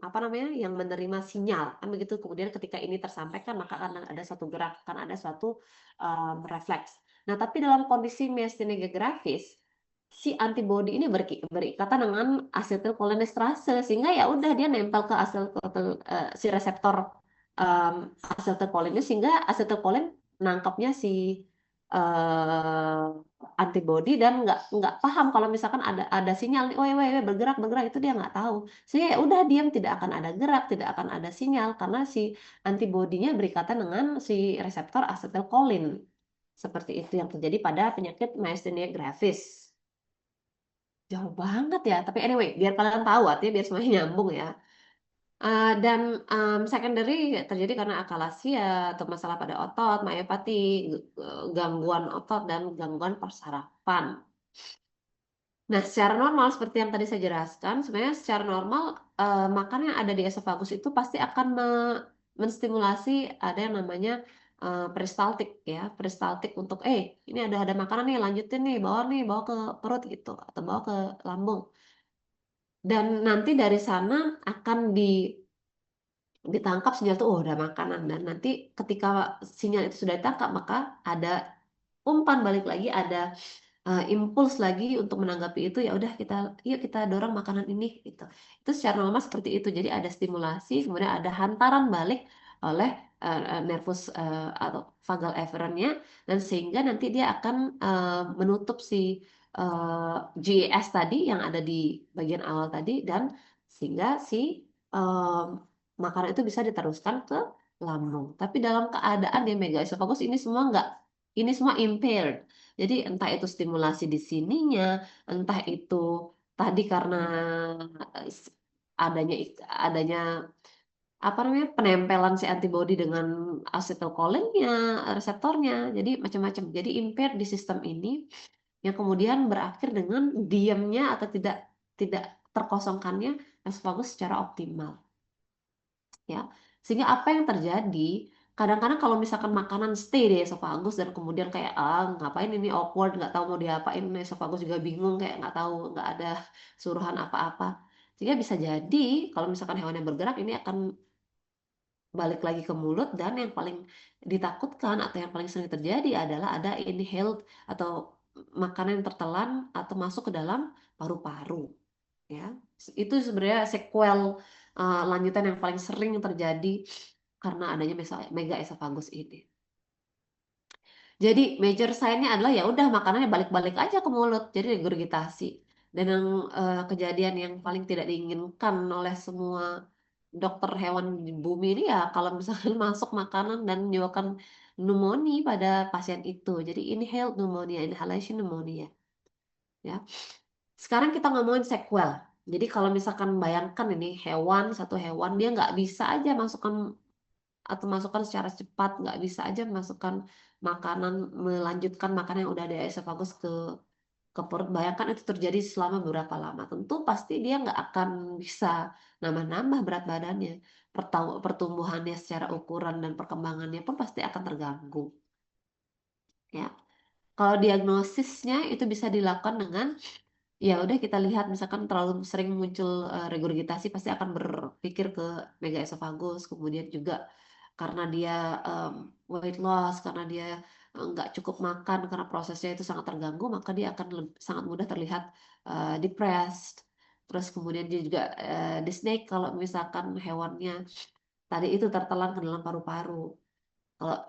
apa namanya, yang menerima sinyal kan begitu. Kemudian ketika ini tersampaikan maka akan ada suatu gerakan, ada suatu refleks. Nah, tapi dalam kondisi myasthenia gravis, si antibodi ini berikatan dengan asetylcholinesterase, sehingga ya udah dia nempel ke si reseptor asetylcholine, sehingga asetylcholine nangkapnya si antibody dan nggak paham kalau misalkan ada sinyal nih, weh bergerak itu dia nggak tahu. Sehingga ya udah diam, tidak akan ada gerak, tidak akan ada sinyal karena si antibodinya berikatan dengan si reseptor asetylcholine. Seperti itu yang terjadi pada penyakit myasthenia gravis. Jauh banget ya, tapi anyway, biar kalian tahu artinya biar semuanya nyambung ya. Dan secondary terjadi karena akalasia atau masalah pada otot, myopathy, gangguan otot dan gangguan persarafan. Nah, secara normal seperti yang tadi saya jelaskan, sebenarnya secara normal makanan yang ada di esofagus itu pasti akan menstimulasi ada yang namanya peristaltik ya, peristaltik untuk ini ada makanan nih, lanjutin nih, bawa ke perut gitu atau bawa ke lambung. Dan nanti dari sana akan ditangkap sinyal itu, oh ada makanan, dan nanti ketika sinyal itu sudah ditangkap maka ada umpan balik lagi, ada impuls lagi untuk menanggapi itu, ya udah yuk kita dorong makanan ini gitu. Itu secara normal seperti itu. Jadi ada stimulasi, kemudian ada hantaran balik oleh nervus atau vagal efferentnya, dan sehingga nanti dia akan menutup si GES tadi yang ada di bagian awal tadi, dan sehingga si makanan itu bisa diteruskan ke lambung. Tapi dalam keadaan dia megaesophagus ini semua impaired. Jadi entah itu stimulasi di sininya, entah itu tadi karena adanya adanya apa namanya penempelan si antibodi dengan asetylcholine-nya, reseptornya. Jadi macam-macam. Jadi impaired di sistem ini yang kemudian berakhir dengan diamnya atau tidak terkosongkannya esophagus secara optimal. Ya, sehingga apa yang terjadi kadang-kadang kalau misalkan makanan stay di esophagus dan kemudian kayak ngapain ini awkward, nggak tahu mau diapain, esophagus juga bingung, kayak nggak tahu, nggak ada suruhan apa-apa, sehingga bisa jadi kalau misalkan hewan yang bergerak ini akan balik lagi ke mulut, dan yang paling ditakutkan atau yang paling sering terjadi adalah ada inhaled atau makanan yang tertelan atau masuk ke dalam paru-paru. Ya, itu sebenarnya sequel lanjutan yang paling sering terjadi karena adanya mega esophagus ini. Jadi major sign-nya adalah ya udah makanannya balik-balik aja ke mulut, jadi regurgitasi. Dan yang kejadian yang paling tidak diinginkan oleh semua dokter hewan di bumi ini ya kalau misalkan masuk makanan dan menyebabkan pneumonia pada pasien itu. Jadi inhaled pneumonia, inhalation pneumonia. Ya. Sekarang kita ngomongin sequel. Jadi kalau misalkan bayangkan ini satu hewan dia nggak bisa aja masukkan secara cepat, nggak bisa aja masukkan melanjutkan makanan yang udah ada esophagus ke perut. Bayangkan itu terjadi selama beberapa lama. Tentu pasti dia nggak akan bisa nambah-nambah berat badannya. Pertumbuhannya secara ukuran dan perkembangannya pun pasti akan terganggu. Ya. Kalau diagnosisnya itu bisa dilakukan dengan ya udah kita lihat misalkan terlalu sering muncul regurgitasi pasti akan berpikir ke megaesophagus, kemudian juga karena dia weight loss, karena dia nggak cukup makan, karena prosesnya itu sangat terganggu, maka dia akan sangat mudah terlihat depressed. Terus kemudian dia juga dyspneic kalau misalkan hewannya tadi itu tertelan ke dalam paru-paru. Kalau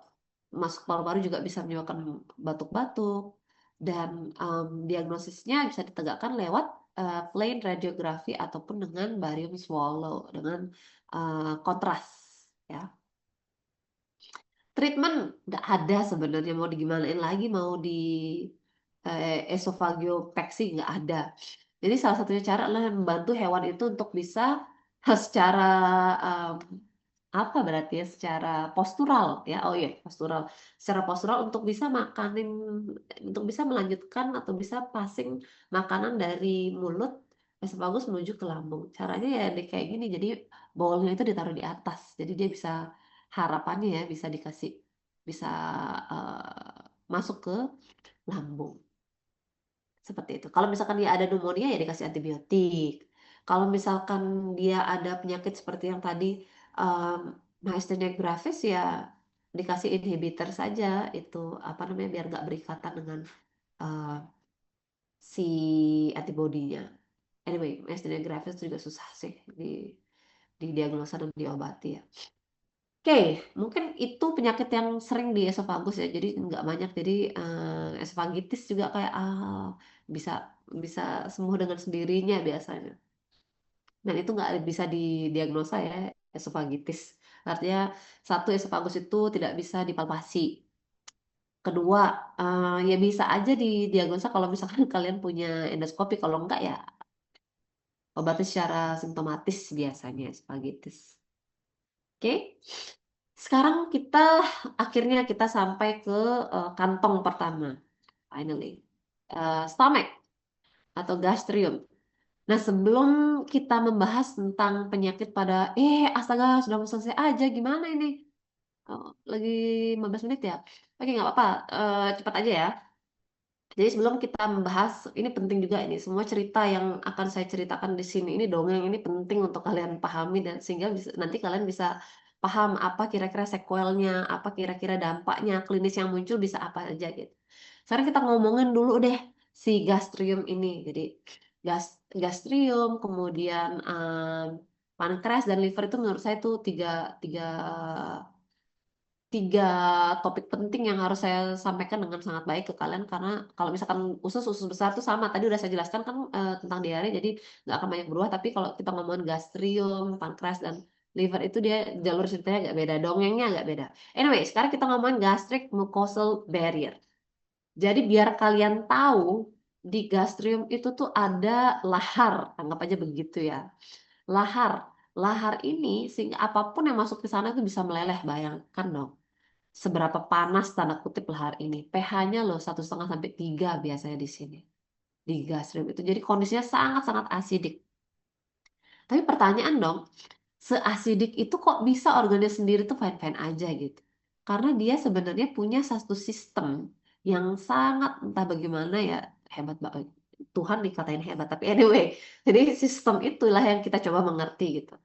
masuk paru-paru juga bisa menyebabkan batuk-batuk, dan diagnosisnya bisa ditegakkan lewat plain radiografi ataupun dengan barium swallow dengan kontras ya. Treatment nggak ada sebenarnya, mau digimanain lagi, mau di esophagopeksi nggak ada. Jadi salah satunya cara adalah membantu hewan itu untuk bisa secara apa berarti ya, secara postural ya, oh iya postural, secara postural untuk bisa untuk bisa melanjutkan atau bisa passing makanan dari mulut esophagus menuju ke lambung. Caranya ya kayak gini, jadi bowlnya itu ditaruh di atas, jadi dia bisa, harapannya ya bisa masuk ke lambung. Seperti itu. Kalau misalkan dia ada pneumonia ya dikasih antibiotik. Kalau misalkan dia ada penyakit seperti yang tadi myasthenia gravis ya dikasih inhibitor saja, itu apa namanya, biar nggak berikatan dengan uh, si antibodinya. Anyway, myasthenia gravis itu juga susah sih di diagnosa dan diobati ya. Oke, mungkin itu penyakit yang sering di esofagus ya. Jadi nggak banyak. Jadi esofagitis juga kayak bisa bisa sembuh dengan sendirinya biasanya. Dan itu nggak bisa didiagnosa ya esofagitis. Artinya satu esofagus itu tidak bisa dipalpasi. Kedua, ya bisa aja didiagnosa kalau misalkan kalian punya endoskopi. Kalau enggak ya obatnya secara simptomatis biasanya esofagitis. Oke, sekarang akhirnya kita sampai ke kantong pertama, finally. Stomach atau gastrium. Nah, sebelum kita membahas tentang penyakit pada, astaga, sudah mau selesai aja, gimana ini? Lagi 15 menit ya? Oke, nggak apa-apa, cepat aja ya. Jadi sebelum kita membahas, ini penting juga ini, semua cerita yang akan saya ceritakan di sini, ini dongeng, ini penting untuk kalian pahami, dan sehingga nanti kalian bisa paham apa kira-kira sequelnya, apa kira-kira dampaknya, klinis yang muncul bisa apa aja gitu. Sekarang kita ngomongin dulu deh si gastrium ini. Jadi gastrium, kemudian pankreas dan liver itu menurut saya itu tiga, tiga tiga topik penting yang harus saya sampaikan dengan sangat baik ke kalian, karena kalau misalkan usus besar tuh sama tadi udah saya jelaskan kan tentang diare, jadi nggak akan banyak berubah. Tapi kalau kita ngomongin gastrium, pankreas dan liver itu dia jalur ceritanya agak beda, dongengnya agak beda. Anyway, sekarang kita ngomongin gastric mucosal barrier. Jadi biar kalian tahu, di gastrium itu tuh ada lahar, anggap aja begitu ya. Lahar, lahar ini sehingga apapun yang masuk ke sana itu bisa meleleh, bayangkan dong seberapa panas tanda kutip lahar ini. pH-nya loh 1,5 sampai 3 biasanya di sini. Di gastrium itu. Jadi kondisinya sangat-sangat asidik. Tapi pertanyaan dong, seasidik itu kok bisa organnya sendiri tuh fine-fine aja gitu. Karena dia sebenarnya punya satu sistem yang sangat entah bagaimana ya, hebat banget. Tuhan dikatain hebat, tapi anyway. Jadi sistem itulah yang kita coba mengerti gitu.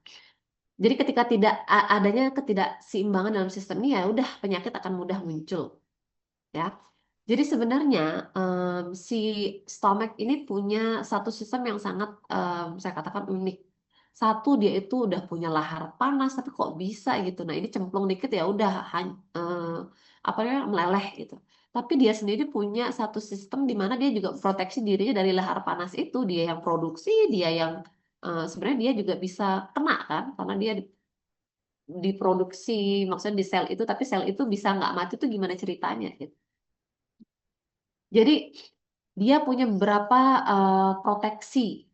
Jadi ketika tidak adanya ketidakseimbangan dalam sistem ini, ya udah penyakit akan mudah muncul. Ya. Jadi sebenarnya si stomach ini punya satu sistem yang sangat saya katakan unik. Satu, dia itu udah punya lahar panas, tapi kok bisa gitu. Nah, ini cemplung dikit ya udah apa namanya meleleh gitu. Tapi dia sendiri punya satu sistem di mana dia juga proteksi dirinya dari lahar panas itu. Dia yang produksi, dia yang sebenarnya dia juga bisa kena kan, karena dia diproduksi, maksudnya di sel itu, tapi sel itu bisa nggak mati tuh gimana ceritanya gitu. Jadi dia punya beberapa proteksi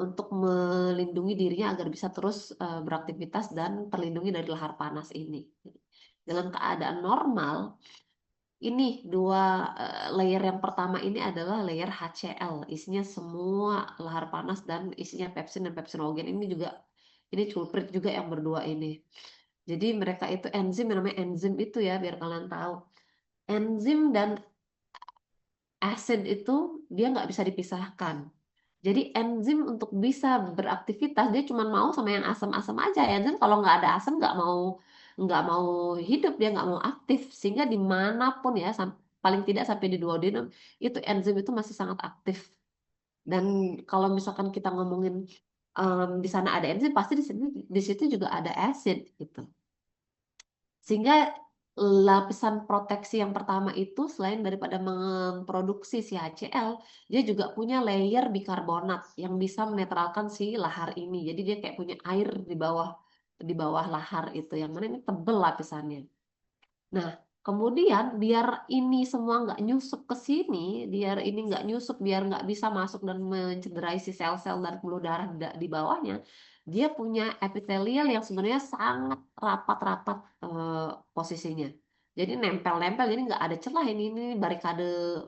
untuk melindungi dirinya agar bisa terus beraktivitas dan terlindungi dari lahar panas ini. Dalam keadaan normal, ini dua layer yang pertama ini adalah layer HCl, isinya semua lahar panas dan isinya pepsin dan pepsinogen. Ini culprit juga yang berdua ini. Jadi mereka itu enzim, yang namanya enzim itu ya, biar kalian tahu. Enzim dan acid itu dia nggak bisa dipisahkan. Jadi enzim untuk bisa beraktivitas dia cuma mau sama yang asam-asam aja. Enzim kalau nggak ada asam nggak mau hidup, dia nggak mau aktif. Sehingga dimanapun ya, paling tidak sampai di duodenum itu enzim itu masih sangat aktif. Dan kalau misalkan kita ngomongin di sana ada enzim, pasti di situ juga ada acid gitu. Sehingga lapisan proteksi yang pertama itu selain daripada memproduksi si HCl, dia juga punya layer bikarbonat yang bisa menetralkan si lahar ini. Jadi dia kayak punya air di bawah lahar itu, yang mana ini tebel lapisannya. Nah, kemudian biar ini semua nggak nyusup ke sini, biar ini nggak nyusup, biar nggak bisa masuk dan mencederai si sel-sel dan pembuluh darah di bawahnya, dia punya epitelial yang sebenarnya sangat rapat-rapat posisinya. Jadi nempel-nempel, jadi nggak ada celah ini barikade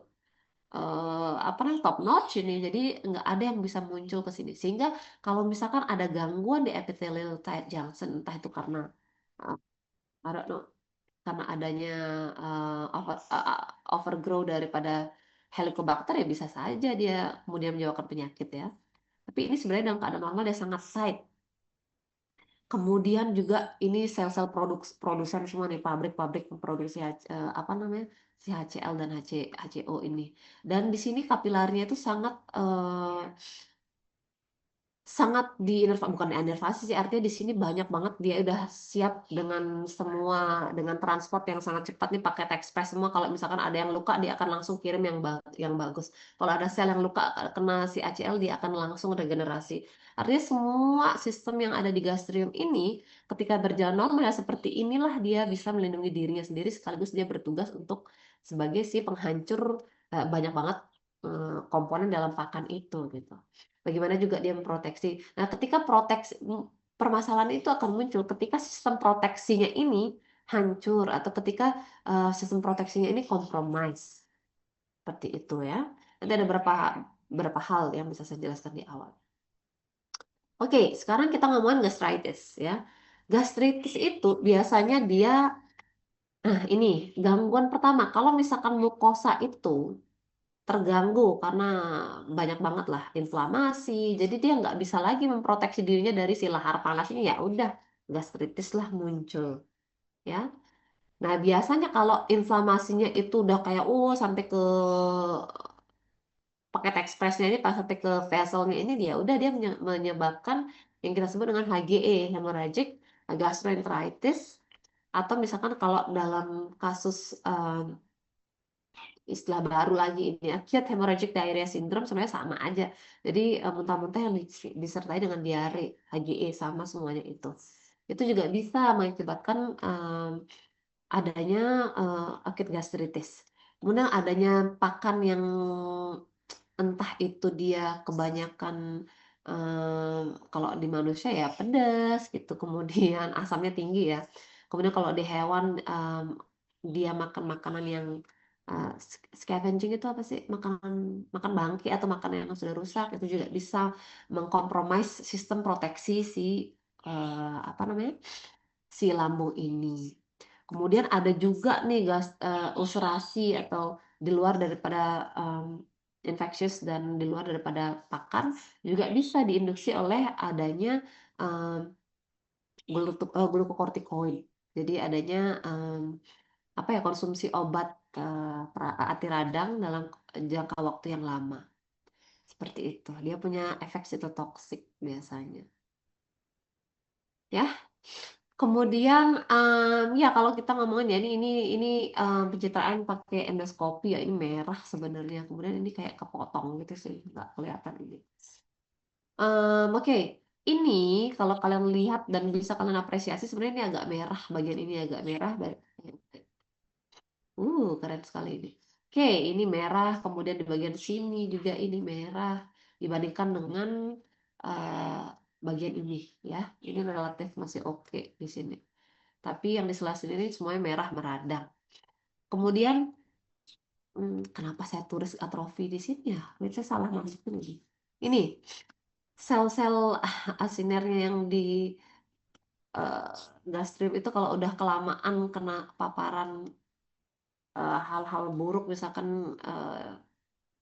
apa namanya top notch ini. Jadi nggak ada yang bisa muncul ke sini. Sehingga kalau misalkan ada gangguan di epithelial tight junction, entah itu karena I don't know, karena adanya overgrow daripada Helicobacter, ya bisa saja dia kemudian menyebabkan penyakit ya. Tapi ini sebenarnya dalam keadaan normal dia sangat tight. Kemudian juga ini sel-sel produsen semua nih, pabrik-pabrik memproduksi apa namanya si HCl dan HCO ini. Dan di sini kapilarnya itu sangat sangat bukan diinervasi sih, artinya di sini banyak banget dia udah siap dengan dengan transport yang sangat cepat nih, paket ekspres semua. Kalau misalkan ada yang luka dia akan langsung kirim yang bagus. Kalau ada sel yang luka kena si ACL dia akan langsung regenerasi. Artinya semua sistem yang ada di gastrium ini ketika berjalan normal ya seperti inilah dia bisa melindungi dirinya sendiri, sekaligus dia bertugas untuk sebagai si penghancur banyak banget komponen dalam pakan itu gitu. Bagaimana juga dia memproteksi. Nah, ketika permasalahan itu akan muncul ketika sistem proteksinya ini hancur atau ketika sistem proteksinya ini compromise. Seperti itu ya. Nanti ada beberapa hal yang bisa saya jelaskan di awal. Oke, sekarang kita ngomongin gastritis ya. Gastritis itu biasanya nah ini gangguan pertama. Kalau misalkan mukosa itu terganggu karena banyak banget lah inflamasi, jadi dia nggak bisa lagi memproteksi dirinya dari si lahar panas ini, ya udah gastritis lah muncul ya. Nah biasanya kalau inflamasinya itu udah kayak sampai ke paket ekspresnya ini pas sampai ke vesselnya ini, dia udah dia menyebabkan yang kita sebut dengan HGE, hemorrhagic gastroenteritis, atau misalkan kalau dalam kasus istilah baru lagi ini acute hemorrhagic diarrhea syndrome, sebenarnya sama aja. Jadi muntah-muntah yang disertai dengan diare, HGE, sama semuanya itu. Itu juga bisa mengakibatkan adanya acute gastritis. Kemudian adanya pakan yang entah itu dia kebanyakan kalau di manusia ya pedas gitu, kemudian asamnya tinggi ya. Kemudian kalau di hewan dia makan makanan yang scavenging itu apa sih, makan bangkai atau makanan yang sudah rusak, itu juga bisa mengkompromis sistem proteksi si apa namanya si lambung ini. Kemudian ada juga nih ulcerasi atau di luar daripada infectious dan di luar daripada pakan juga bisa diinduksi oleh adanya glukokortikoid. Jadi adanya apa ya, konsumsi obat anti radang dalam jangka waktu yang lama. Seperti itu. Dia punya efek sitotoksik biasanya. Ya. Kemudian ya kalau kita ngomongin ya ini pencitraan pakai endoskopi ya, ini merah sebenarnya. Kemudian ini kayak kepotong gitu sih, nggak kelihatan ini. Oke. Ini kalau kalian lihat dan bisa kalian apresiasi, sebenarnya ini agak merah, bagian ini agak merah. Keren sekali ini. Oke, ini merah, kemudian di bagian sini juga ini merah dibandingkan dengan bagian ini ya. Ini relatif masih oke di sini. Tapi yang di sebelah sini ini semuanya merah meradang. Kemudian kenapa saya tulis atrofi di sini ya? Ini saya salah masukin ini. Ini sel-sel asinernya yang di gastrium itu kalau udah kelamaan kena paparan hal-hal buruk, misalkan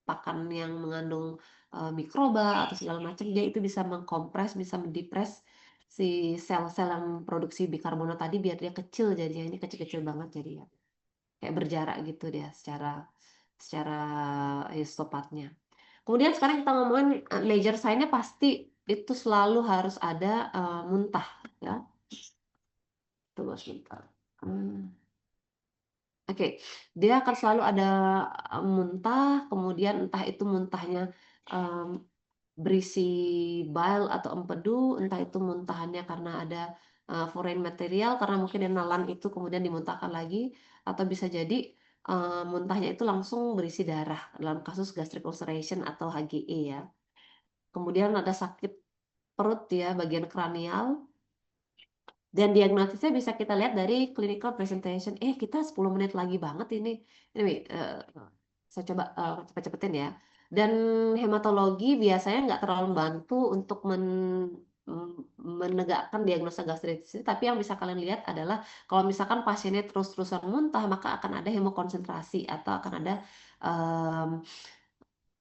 pakan yang mengandung mikroba atau segala macam, dia itu bisa mengkompres, bisa mendepres si sel-sel yang produksi bikarbonat tadi biar dia kecil, jadinya ini kecil-kecil banget, jadi ya kayak berjarak gitu dia secara histopatnya. Kemudian sekarang kita ngomongin major sign-nya, pasti itu selalu harus ada muntah ya. Tunggu sebentar. Oke, dia akan selalu ada muntah, kemudian entah itu muntahnya berisi bile atau empedu, entah itu muntahannya karena ada foreign material, karena mungkin dia nelan itu kemudian dimuntahkan lagi, atau bisa jadi muntahnya itu langsung berisi darah dalam kasus gastric ulceration atau HGE ya. Kemudian ada sakit perut ya, bagian kranial. Dan diagnosisnya bisa kita lihat dari clinical presentation. Kita 10 menit lagi banget ini. Anyway, saya coba cepet-cepetin ya. Dan hematologi biasanya nggak terlalu membantu untuk menegakkan diagnosa gastritis. Tapi yang bisa kalian lihat adalah kalau misalkan pasiennya terus-terusan muntah, maka akan ada hemokonsentrasi atau akan ada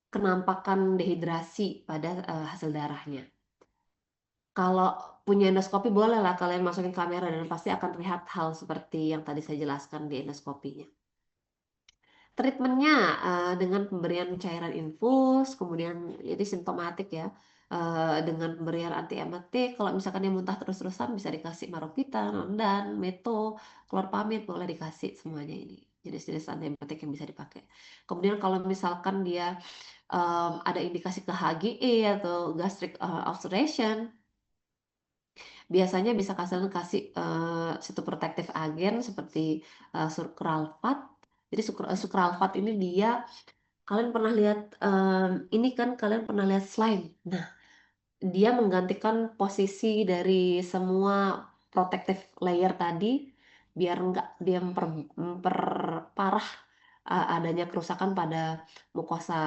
kenampakan dehidrasi pada hasil darahnya. Kalau punya endoskopi boleh lah kalian masukin kamera dan pasti akan terlihat hal seperti yang tadi saya jelaskan di endoskopinya. Treatmentnya dengan pemberian cairan infus, kemudian jadi simptomatik ya. dengan pemberian antiemetik. Kalau misalkan dia muntah terus-terusan bisa dikasih maropitan, Londan, Meto, klorpamid, boleh dikasih semuanya ini jenis-jenis antiemetik yang bisa dipakai. Kemudian kalau misalkan dia ada indikasi ke HGE atau gastric ulceration, biasanya bisa kasih cytoprotective agent seperti sucralfate. Jadi sucralfate ini dia, kalian pernah lihat ini kan, kalian pernah lihat slime. Nah, dia menggantikan posisi dari semua protective layer tadi biar enggak dia memperparah adanya kerusakan pada mukosa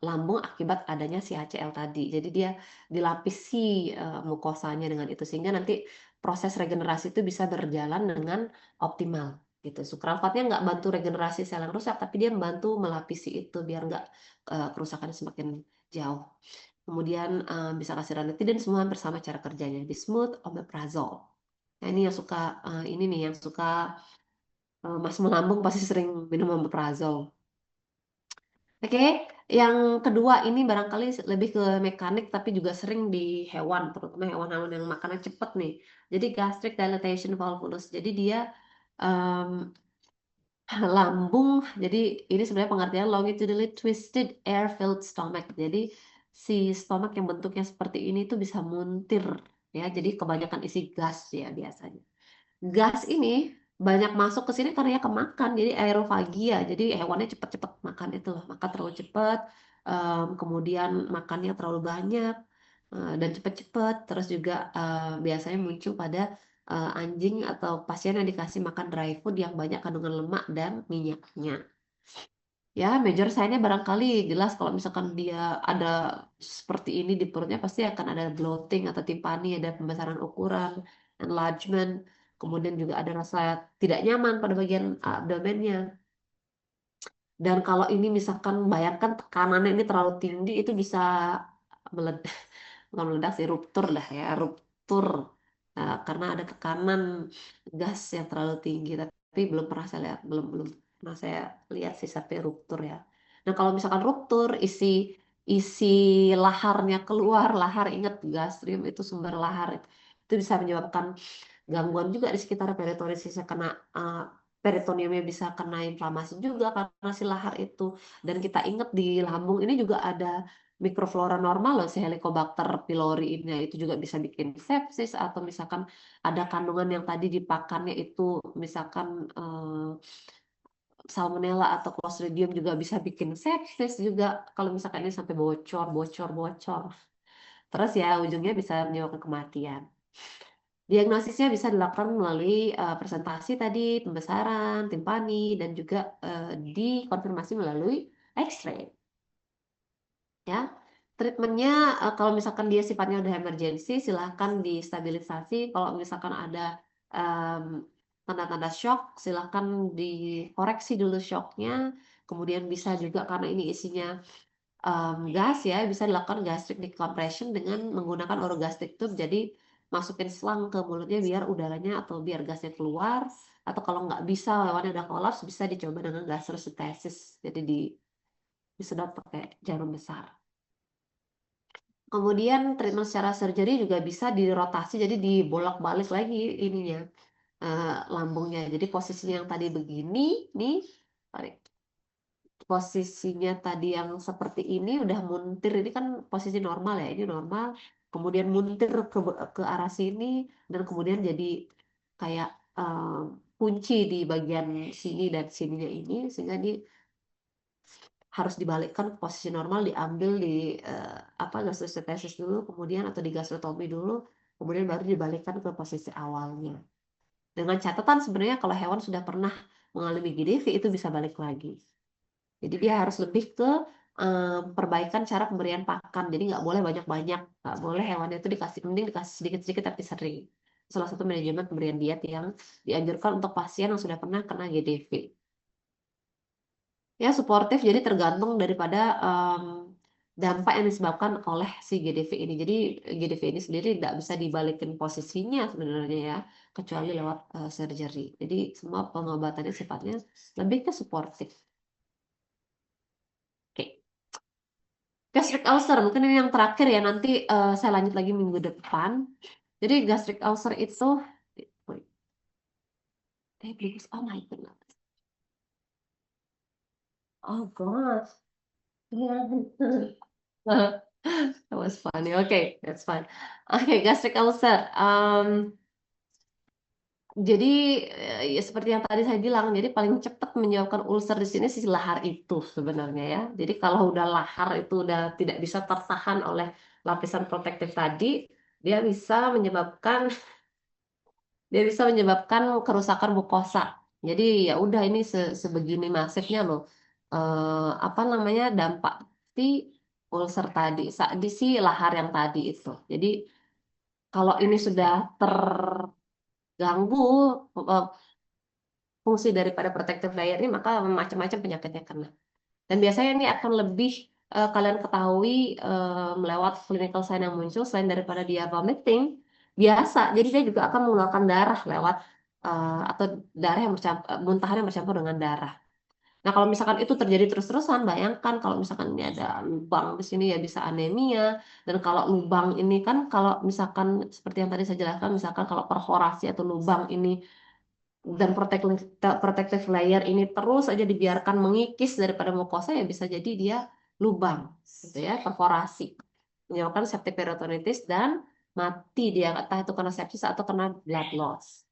lambung akibat adanya si HCl tadi. Jadi dia dilapisi mukosanya dengan itu sehingga nanti proses regenerasi itu bisa berjalan dengan optimal gitu. Sukralfatnya nggak bantu regenerasi sel yang rusak, tapi dia membantu melapisi itu biar nggak kerusakannya semakin jauh. Kemudian bisa kasih ranitidin, semua hampir sama cara kerjanya. Bismuth, omeprazole. Nah ini yang suka ini nih yang suka masam lambung pasti sering minum omeprazole. Oke, yang kedua ini barangkali lebih ke mekanik tapi juga sering di hewan, terutama hewan-hewan yang makannya cepet nih. Jadi gastric dilatation volvulus. Jadi dia em, lambung. Jadi ini sebenarnya pengertian longitudinally twisted air-filled stomach. Jadi si stomach yang bentuknya seperti ini tuh bisa muntir ya. Jadi kebanyakan isi gas ya biasanya. Gas ini banyak masuk ke sini karena ya kemakan, jadi aerofagia, jadi hewannya cepet-cepet makan itu loh, makan terlalu cepet, kemudian makannya terlalu banyak dan cepet-cepet, terus juga biasanya muncul pada anjing atau pasien yang dikasih makan dry food yang banyak kandungan lemak dan minyaknya. Ya, major sign-nya barangkali jelas kalau misalkan dia ada seperti ini di perutnya pasti akan ada bloating atau timpani, ada pembesaran ukuran, enlargement, kemudian juga ada rasa tidak nyaman pada bagian abdomennya. Dan kalau ini misalkan bayangkan tekanannya ini terlalu tinggi itu bisa meledak, bukan meledak sih, ruptur dah ya, ruptur. Karena ada tekanan gas yang terlalu tinggi, tapi belum pernah saya lihat, belum pernah saya lihat sih sampai ruptur ya. Nah kalau misalkan ruptur, isi laharnya keluar, lahar, ingat gastrium itu sumber lahar, itu bisa menyebabkan gangguan juga di sekitar peritoneum, bisa kena peritoneumnya bisa kena inflamasi juga karena si lahar itu. Dan kita ingat di lambung ini juga ada mikroflora normal loh, si Helicobacter pylori ini itu juga bisa bikin sepsis, atau misalkan ada kandungan yang tadi dipakannya itu misalkan salmonella atau clostridium juga bisa bikin sepsis juga kalau misalkan ini sampai bocor. Terus ya ujungnya bisa menyebabkan kematian. Diagnosisnya bisa dilakukan melalui presentasi tadi, pembesaran, timpani, dan juga dikonfirmasi melalui X-ray. Ya, treatmentnya kalau misalkan dia sifatnya udah emergency, silahkan distabilisasi. Kalau misalkan ada tanda-tanda shock, silahkan dikoreksi dulu shocknya. Kemudian bisa juga karena ini isinya gas ya, bisa dilakukan gastric decompression dengan menggunakan orogastric tube. Jadi masukin selang ke mulutnya biar udaranya atau biar gasnya keluar. Atau kalau nggak bisa, hewannya udah kolaps, bisa dicoba dengan gastrostesis. Jadi disedot pakai jarum besar. Kemudian treatment secara surgery juga bisa dirotasi, jadi dibolak-balik lagi ininya lambungnya. Jadi posisinya yang tadi begini, nih, tarik. Posisinya tadi yang seperti ini udah muntir, ini kan posisi normal ya, ini normal, kemudian muntir ke arah sini dan kemudian jadi kayak kunci di bagian sini dan sininya ini, sehingga ini harus dibalikkan ke posisi normal, diambil di gastrostesis dulu, kemudian atau di gastrotomi dulu, kemudian baru dibalikkan ke posisi awalnya. Dengan catatan sebenarnya kalau hewan sudah pernah mengalami GDV itu bisa balik lagi. Jadi dia harus lebih ke perbaikan cara pemberian pakan. Jadi nggak boleh banyak-banyak, nggak boleh hewannya itu mending dikasih sedikit-sedikit tapi sering. Salah satu manajemen pemberian diet yang dianjurkan untuk pasien yang sudah pernah kena GDV. Ya, suportif jadi tergantung daripada dampak yang disebabkan oleh si GDV ini. Jadi GDV ini sendiri tidak bisa dibalikin posisinya sebenarnya ya, kecuali lewat surgery. Jadi semua pengobatannya sifatnya lebih ke suportif. Oke. Gastric ulcer mungkin ini yang terakhir ya, nanti saya lanjut lagi minggu depan. Jadi gastric ulcer itu, wait, oh my goodness, oh gosh, that was funny. Okay, that's fine. Okay, gastric ulcer. Jadi ya seperti yang tadi saya bilang, jadi paling cepat menyebabkan ulcer di sini sisi lahar itu sebenarnya ya. Jadi kalau udah lahar itu udah tidak bisa tertahan oleh lapisan protektif tadi, dia bisa menyebabkan kerusakan mukosa. Jadi ya udah ini sebegini masifnya loh. Apa namanya dampak si ulcer tadi, di si lahar yang tadi itu. Jadi kalau ini sudah terganggu fungsi daripada protective layer ini, maka macam-macam penyakitnya kena. Dan biasanya ini akan lebih kalian ketahui melewat clinical sign yang muncul selain daripada dia vomiting biasa. Jadi dia juga akan mengeluarkan darah lewat atau darah yang muntahan yang bercampur dengan darah. Nah, kalau misalkan itu terjadi terus-terusan, bayangkan kalau misalkan ini ada lubang di sini ya bisa anemia. Dan kalau lubang ini kan kalau misalkan seperti yang tadi saya jelaskan, misalkan kalau perforasi atau lubang ini dan protective layer ini terus aja dibiarkan mengikis daripada mukosa ya bisa jadi dia lubang gitu ya, perforasi, menyebabkan septic peritonitis dan mati dia, entah itu kena sepsis atau kena blood loss.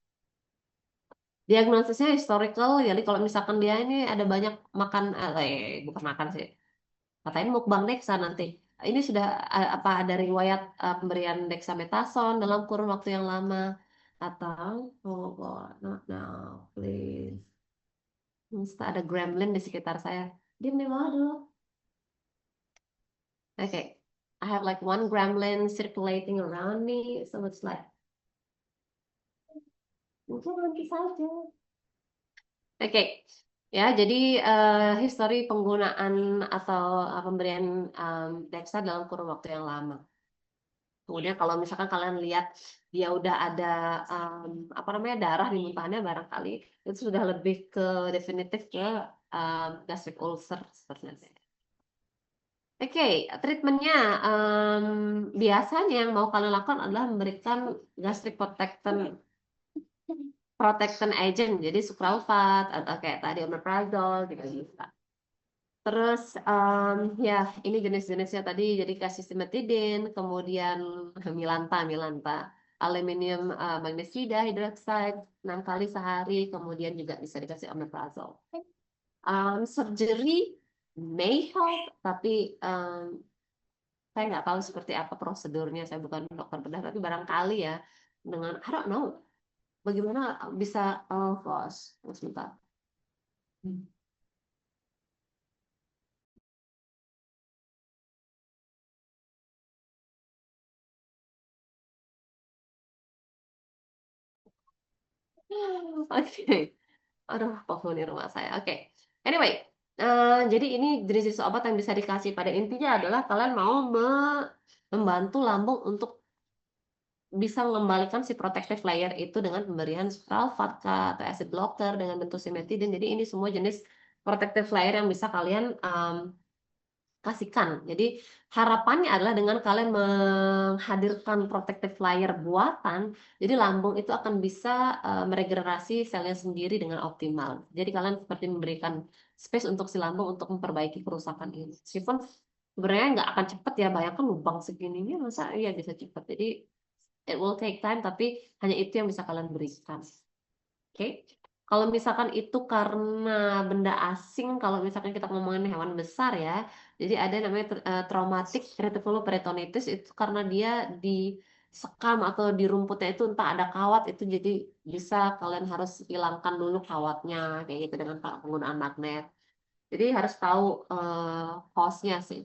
Diagnosisnya historical, jadi kalau misalkan dia ini ada banyak makan, bukan makan sih, katanya mukbang Dexa nanti. Ini sudah apa ada riwayat pemberian dexamethasone dalam kurun waktu yang lama atau oh God, not now, please. Ada gremlin di sekitar saya. Diam di bawah dulu. Okay, I have like one gremlin circulating around me, so it's like mungkin nanti saja. Oke, ya jadi histori penggunaan atau pemberian Dexa dalam kurun waktu yang lama. Kemudian kalau misalkan kalian lihat dia udah ada apa namanya darah di muntahnya barangkali itu sudah lebih ke definitif ke gastric ulcer sebenarnya. Oke, treatmentnya biasanya yang mau kalian lakukan adalah memberikan gastric protectant agent, jadi sucralfate atau kayak tadi omeprazole gitu bisa. Terus ya ini jenis-jenisnya tadi jadi kasih simetidin, kemudian milanta, aluminium magnesida hidroksida 6 kali sehari, kemudian juga bisa dikasih omeprazole. Surgery may help, tapi saya nggak tahu seperti apa prosedurnya, saya bukan dokter bedah, tapi barangkali ya dengan I don't know bagaimana bisa gosh, sebentar. Oke. Aduh, penghuni rumah saya. Oke. Anyway, jadi ini jenis-jenis obat yang bisa dikasih. Pada intinya adalah kalian mau membantu lambung untuk bisa mengembalikan si protective layer itu dengan pemberian sucralfate atau acid blocker dengan bentuk simetidin. Jadi ini semua jenis protective layer yang bisa kalian kasihkan. Jadi harapannya adalah dengan kalian menghadirkan protective layer buatan, jadi lambung itu akan bisa meregenerasi selnya sendiri dengan optimal. Jadi kalian seperti memberikan space untuk si lambung untuk memperbaiki kerusakan ini. Meskipun sebenarnya nggak akan cepat ya, bayangkan lubang segininya masa iya bisa cepat. Jadi it will take time, tapi hanya itu yang bisa kalian berikan. Oke. Kalau misalkan itu karena benda asing, kalau misalkan kita ngomongin hewan besar ya, jadi ada namanya traumatic reticuloperitonitis, itu karena dia disekam atau di rumputnya itu entah ada kawat, itu jadi bisa kalian harus hilangkan dulu kawatnya kayak gitu dengan penggunaan magnet. Jadi harus tahu cause-nya sih.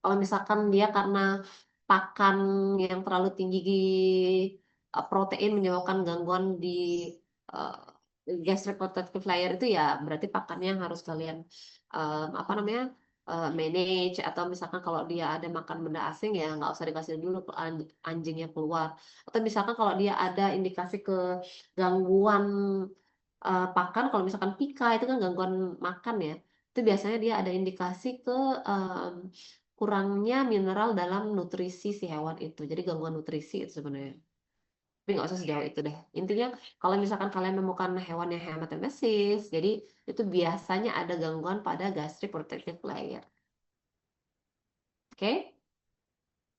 Kalau misalkan dia karena pakan yang terlalu tinggi protein menyebabkan gangguan di gastric protective layer itu ya berarti pakannya yang harus kalian apa namanya manage, atau misalkan kalau dia ada makan benda asing ya nggak usah dikasih dulu anjingnya keluar, atau misalkan kalau dia ada indikasi ke gangguan pakan, kalau misalkan pika itu kan gangguan makan ya, itu biasanya dia ada indikasi ke kurangnya mineral dalam nutrisi si hewan itu. Jadi gangguan nutrisi itu sebenarnya. Tapi nggak usah sejauh itu deh. Intinya kalau misalkan kalian menemukan hewan yang hematemesis, jadi itu biasanya ada gangguan pada gastric protective layer. Oke?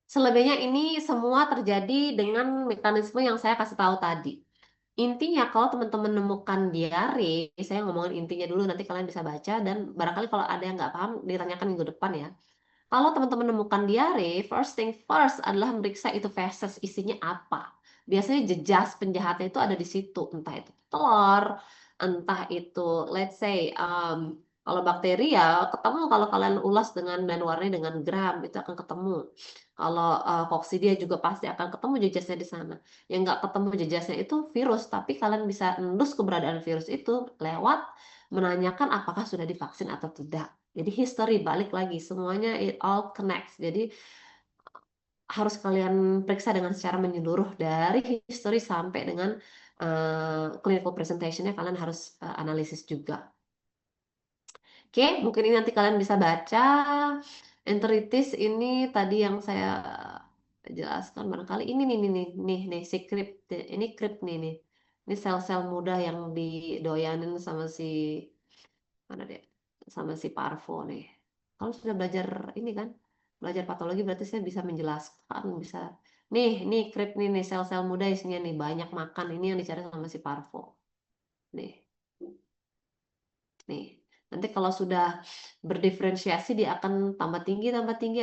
Selebihnya ini semua terjadi dengan mekanisme yang saya kasih tahu tadi. Intinya kalau teman-teman menemukan diare, saya ngomongin intinya dulu, nanti kalian bisa baca dan barangkali kalau ada yang nggak paham ditanyakan minggu depan ya. Kalau teman-teman menemukan diare, first thing first adalah meriksa itu feses isinya apa. Biasanya jejas penjahatnya itu ada di situ, entah itu telur, entah itu let's say kalau bakteri ya ketemu kalau kalian ulas dengan dan warnai dengan gram itu akan ketemu. Kalau koksidia juga pasti akan ketemu jejasnya di sana. Yang nggak ketemu jejasnya itu virus, tapi kalian bisa endus keberadaan virus itu lewat menanyakan apakah sudah divaksin atau tidak. Jadi history balik lagi semuanya it all connects. Jadi harus kalian periksa dengan secara menyeluruh dari history sampai dengan clinical presentationnya kalian harus analisis juga. Oke, mungkin ini nanti kalian bisa baca. Enteritis ini tadi yang saya jelaskan barangkali ini nih si krip ini krip nih. Ini sel-sel muda yang didoyanin sama si mana deh sama si Parvo nih. Kalau sudah belajar ini kan, belajar patologi berarti saya bisa menjelaskan, bisa nih krip nih sel-sel muda isinya nih banyak makan ini yang dicari sama si Parvo. Nih. Nih. Nanti kalau sudah berdiferensiasi dia akan tambah tinggi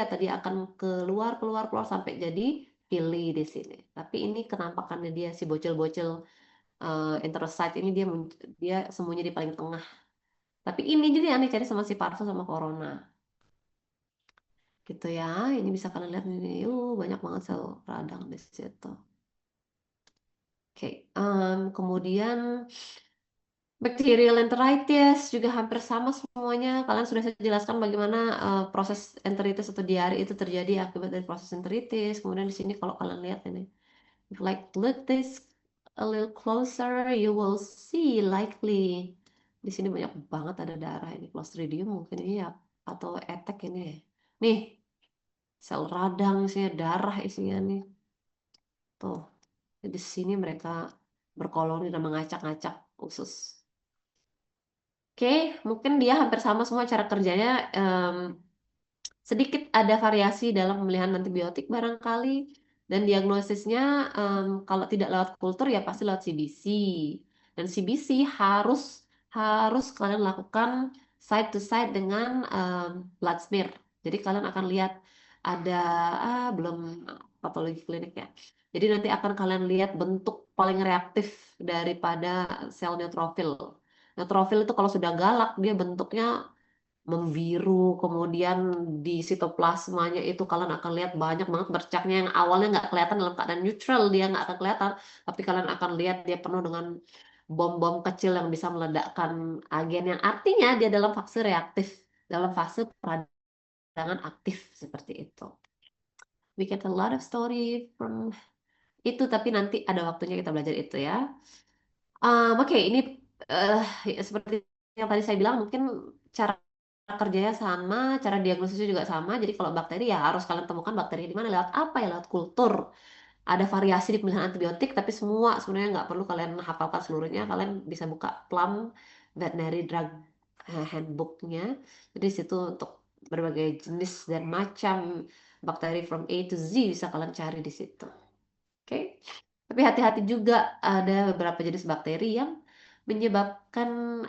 atau dia akan keluar sampai jadi pili di sini. Tapi ini kenampakannya dia si bocil-bocil enterocyte ini dia sembunyi di paling tengah. Tapi ini jadi yang dicari sama si Parvo sama Corona. Gitu ya. Ini bisa kalian lihat ini. Banyak banget sel radang di situ. Oke, kemudian bacterial enteritis juga hampir sama semuanya. Kalian sudah saya jelaskan bagaimana proses enteritis atau diare itu terjadi akibat dari proses enteritis. Kemudian di sini kalau kalian lihat ini, if like look this a little closer, you will see likely di sini banyak banget ada darah ini Clostridium mungkin ini ya atau etek ini ya. Nih sel radang isinya darah isinya nih. Tuh di sini mereka berkoloni dan mengacak-ngacak usus. Oke, mungkin dia hampir sama semua cara kerjanya. Sedikit ada variasi dalam pemilihan antibiotik barangkali. Dan diagnosisnya kalau tidak lewat kultur ya pasti lewat CBC. Dan CBC harus kalian lakukan side to side dengan blood smear. Jadi kalian akan lihat ada belum patologi klinik ya. Jadi nanti akan kalian lihat bentuk paling reaktif daripada sel neutrofil. Neutrofil itu kalau sudah galak dia bentuknya membiru, kemudian di sitoplasmanya itu kalian akan lihat banyak banget bercaknya yang awalnya nggak kelihatan dalam keadaan neutral dia nggak akan kelihatan, tapi kalian akan lihat dia penuh dengan bom-bom kecil yang bisa meledakkan agen yang artinya dia dalam fase reaktif, dalam fase peradangan aktif seperti itu. We get a lot of story from itu, tapi nanti ada waktunya kita belajar itu ya. Oke, ini seperti yang tadi saya bilang, mungkin cara kerjanya sama, cara diagnosisnya juga sama. Jadi kalau bakteri ya harus kalian temukan bakteri di mana, lewat apa ya, lewat kultur. Ada variasi di pemilihan antibiotik, tapi semua sebenarnya nggak perlu kalian hafalkan seluruhnya. Kalian bisa buka Plum Veterinary Drug Handbook-nya. Jadi situ untuk berbagai jenis dan macam bakteri from A to Z bisa kalian cari di situ. Oke. Tapi hati-hati juga ada beberapa jenis bakteri yang menyebabkan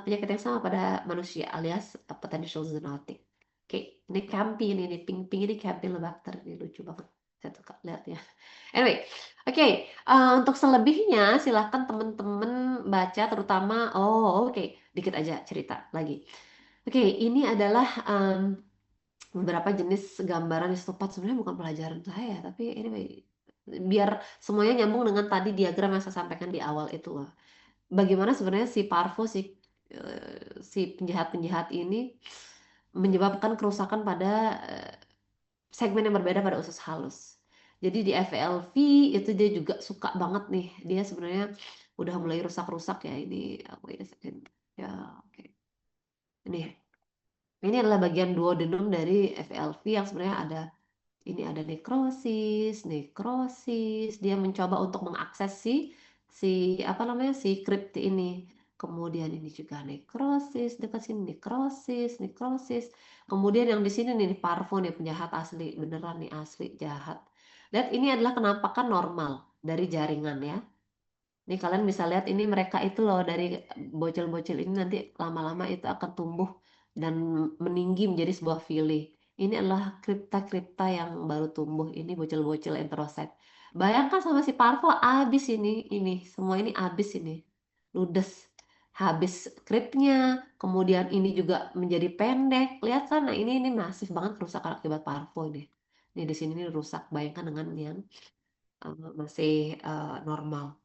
penyakit yang sama pada manusia alias potential zoonotic. Oke, ini Campi ini pink ini Campylobacter ini lucu banget. Saya suka lihat ya. Anyway, oke, untuk selebihnya silahkan teman-teman baca terutama dikit aja cerita lagi. Oke, ini adalah beberapa jenis gambaran histopat. Sebenarnya bukan pelajaran saya, tapi anyway biar semuanya nyambung dengan tadi diagram yang saya sampaikan di awal itu loh. Bagaimana sebenarnya si Parvo si penjahat-penjahat ini menyebabkan kerusakan pada segmen yang berbeda pada usus halus. Jadi di FLV itu dia juga suka banget nih. Dia sebenarnya udah mulai rusak-rusak ya ini. Wait a second. Ya, oke. Ini Ini adalah bagian duodenum dari FLV yang sebenarnya ada ini ada nekrosis. Dia mencoba untuk mengakses si apa namanya si crypt ini. Kemudian ini juga nekrosis, dekat sini nekrosis. Kemudian yang di sini nih parvo nih penjahat asli, beneran nih asli jahat. Lihat ini adalah kenampakan normal dari jaringan ya. Nih kalian bisa lihat ini mereka itu loh dari bocil-bocil ini nanti lama-lama itu akan tumbuh dan meninggi menjadi sebuah villi. Ini adalah kripta-kripta yang baru tumbuh. Ini bocil-bocil enterosit. Bayangkan sama si parvo abis ini semua ini abis ini, ludes, habis kripnya. Kemudian ini juga menjadi pendek. Lihat kan, nah ini masif banget kerusakan akibat parvo ini. Ini di sini ini rusak. Bayangkan dengan yang masih normal.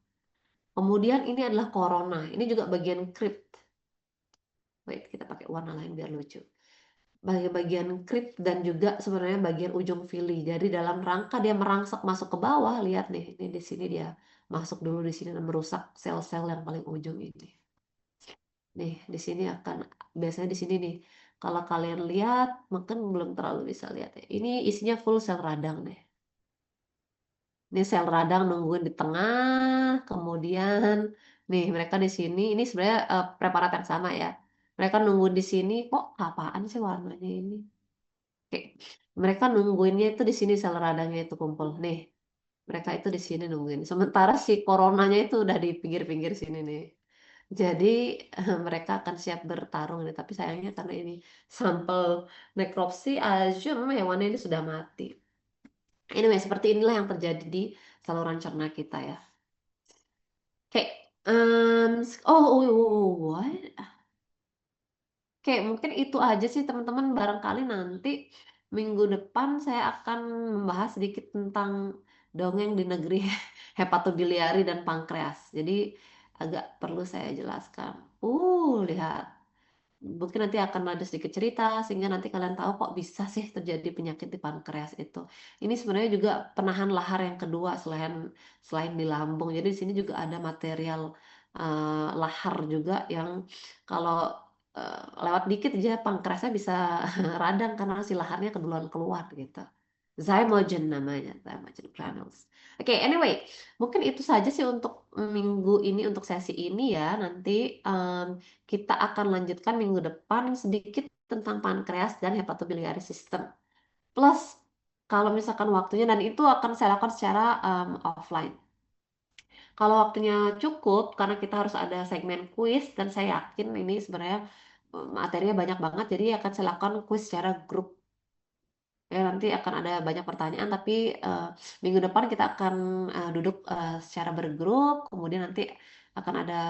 Kemudian ini adalah corona. Ini juga bagian crypt. Wait, kita pakai warna lain biar lucu. Bagian crypt dan juga sebenarnya bagian ujung villi. Jadi dalam rangka dia merangsek masuk ke bawah, lihat nih, ini di sini dia masuk dulu di sini dan merusak sel-sel yang paling ujung ini. Nih, di sini akan biasanya di sini nih. Kalau kalian lihat, mungkin belum terlalu bisa lihat ya. Ini isinya full sel radang nih. Ini sel radang nungguin di tengah, kemudian nih mereka di sini. Ini sebenarnya preparat yang sama ya. Mereka nungguin di sini. Kok apaan sih warnanya ini? Oke, mereka nungguinnya itu di sini sel radangnya itu kumpul. Nih, mereka itu di sini nungguin. Sementara si coronanya itu udah di pinggir-pinggir sini nih. Jadi mereka akan siap bertarung nih. Tapi sayangnya karena ini sampel nekropsi aja, memang hewannya ini sudah mati. Anyway, seperti inilah yang terjadi di saluran cerna kita ya. Oke, what? Oke, mungkin itu aja sih teman-teman. Barangkali nanti minggu depan saya akan membahas sedikit tentang dongeng di negeri hepatobiliari dan pankreas. Jadi agak perlu saya jelaskan. Lihat. Mungkin nanti akan ada sedikit cerita sehingga nanti kalian tahu kok bisa sih terjadi penyakit di pankreas itu. Ini sebenarnya juga penahan lahar yang kedua selain di lambung. Jadi di sini juga ada material lahar juga yang kalau lewat dikit aja pankreasnya bisa radang karena si laharnya keduluan keluar gitu. Zymogen namanya, Zymogen granules. Oke, anyway, mungkin itu saja sih untuk minggu ini, untuk sesi ini ya. Nanti kita akan lanjutkan minggu depan sedikit tentang pankreas dan hepatobiliary system. Plus, kalau misalkan waktunya, dan itu akan saya lakukan secara offline. Kalau waktunya cukup, karena kita harus ada segmen kuis, dan saya yakin ini sebenarnya materinya banyak banget, jadi akan saya lakukan kuis secara grup. Ya, nanti akan ada banyak pertanyaan, tapi minggu depan kita akan duduk secara bergrup, kemudian nanti akan ada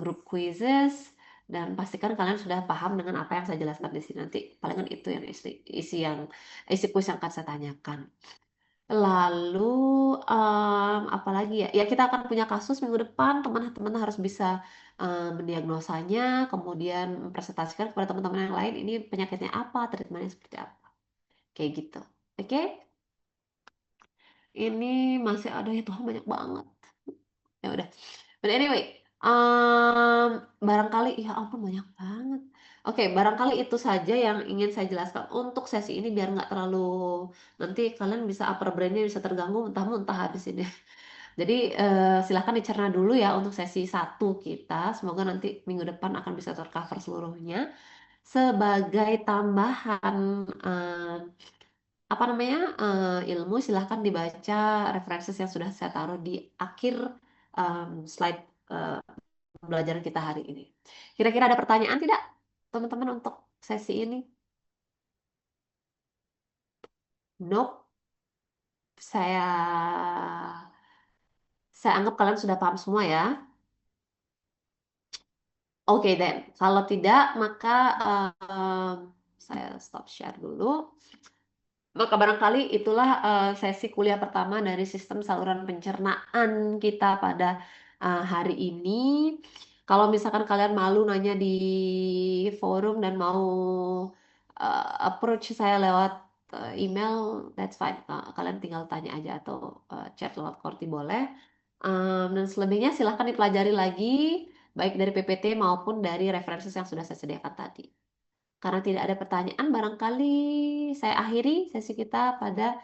grup quizzes, dan pastikan kalian sudah paham dengan apa yang saya jelaskan di sini. Nanti palingan itu yang isi kuis yang akan saya tanyakan. Lalu apalagi ya? Ya kita akan punya kasus minggu depan, teman-teman harus bisa mendiagnosanya, kemudian mempresentasikan kepada teman-teman yang lain ini penyakitnya apa, treatmentnya seperti apa. Kayak gitu. Oke? Ini masih ada ya Tuhan banyak banget. Ya udah. But anyway, barangkali ya ampun banyak banget. Oke, barangkali itu saja yang ingin saya jelaskan untuk sesi ini biar nggak terlalu nanti kalian bisa upper brainnya bisa terganggu muntah-muntah habis ini. Jadi silahkan dicerna dulu ya untuk sesi 1 kita. Semoga nanti minggu depan akan bisa tercover seluruhnya. Sebagai tambahan apa namanya ilmu, silahkan dibaca referensi yang sudah saya taruh di akhir slide pembelajaran kita hari ini. Kira-kira ada pertanyaan tidak teman-teman untuk sesi ini? Nope. Saya anggap kalian sudah paham semua ya. Oke, then kalau tidak maka saya stop share dulu. Maka barangkali itulah sesi kuliah pertama dari sistem saluran pencernaan kita pada hari ini. Kalau misalkan kalian malu nanya di forum dan mau approach saya lewat email, that's fine. Kalian tinggal tanya aja atau chat lewat Korti boleh. Dan selebihnya silahkan dipelajari lagi, baik dari PPT maupun dari referensi yang sudah saya sediakan tadi. Karena tidak ada pertanyaan, barangkali saya akhiri sesi kita pada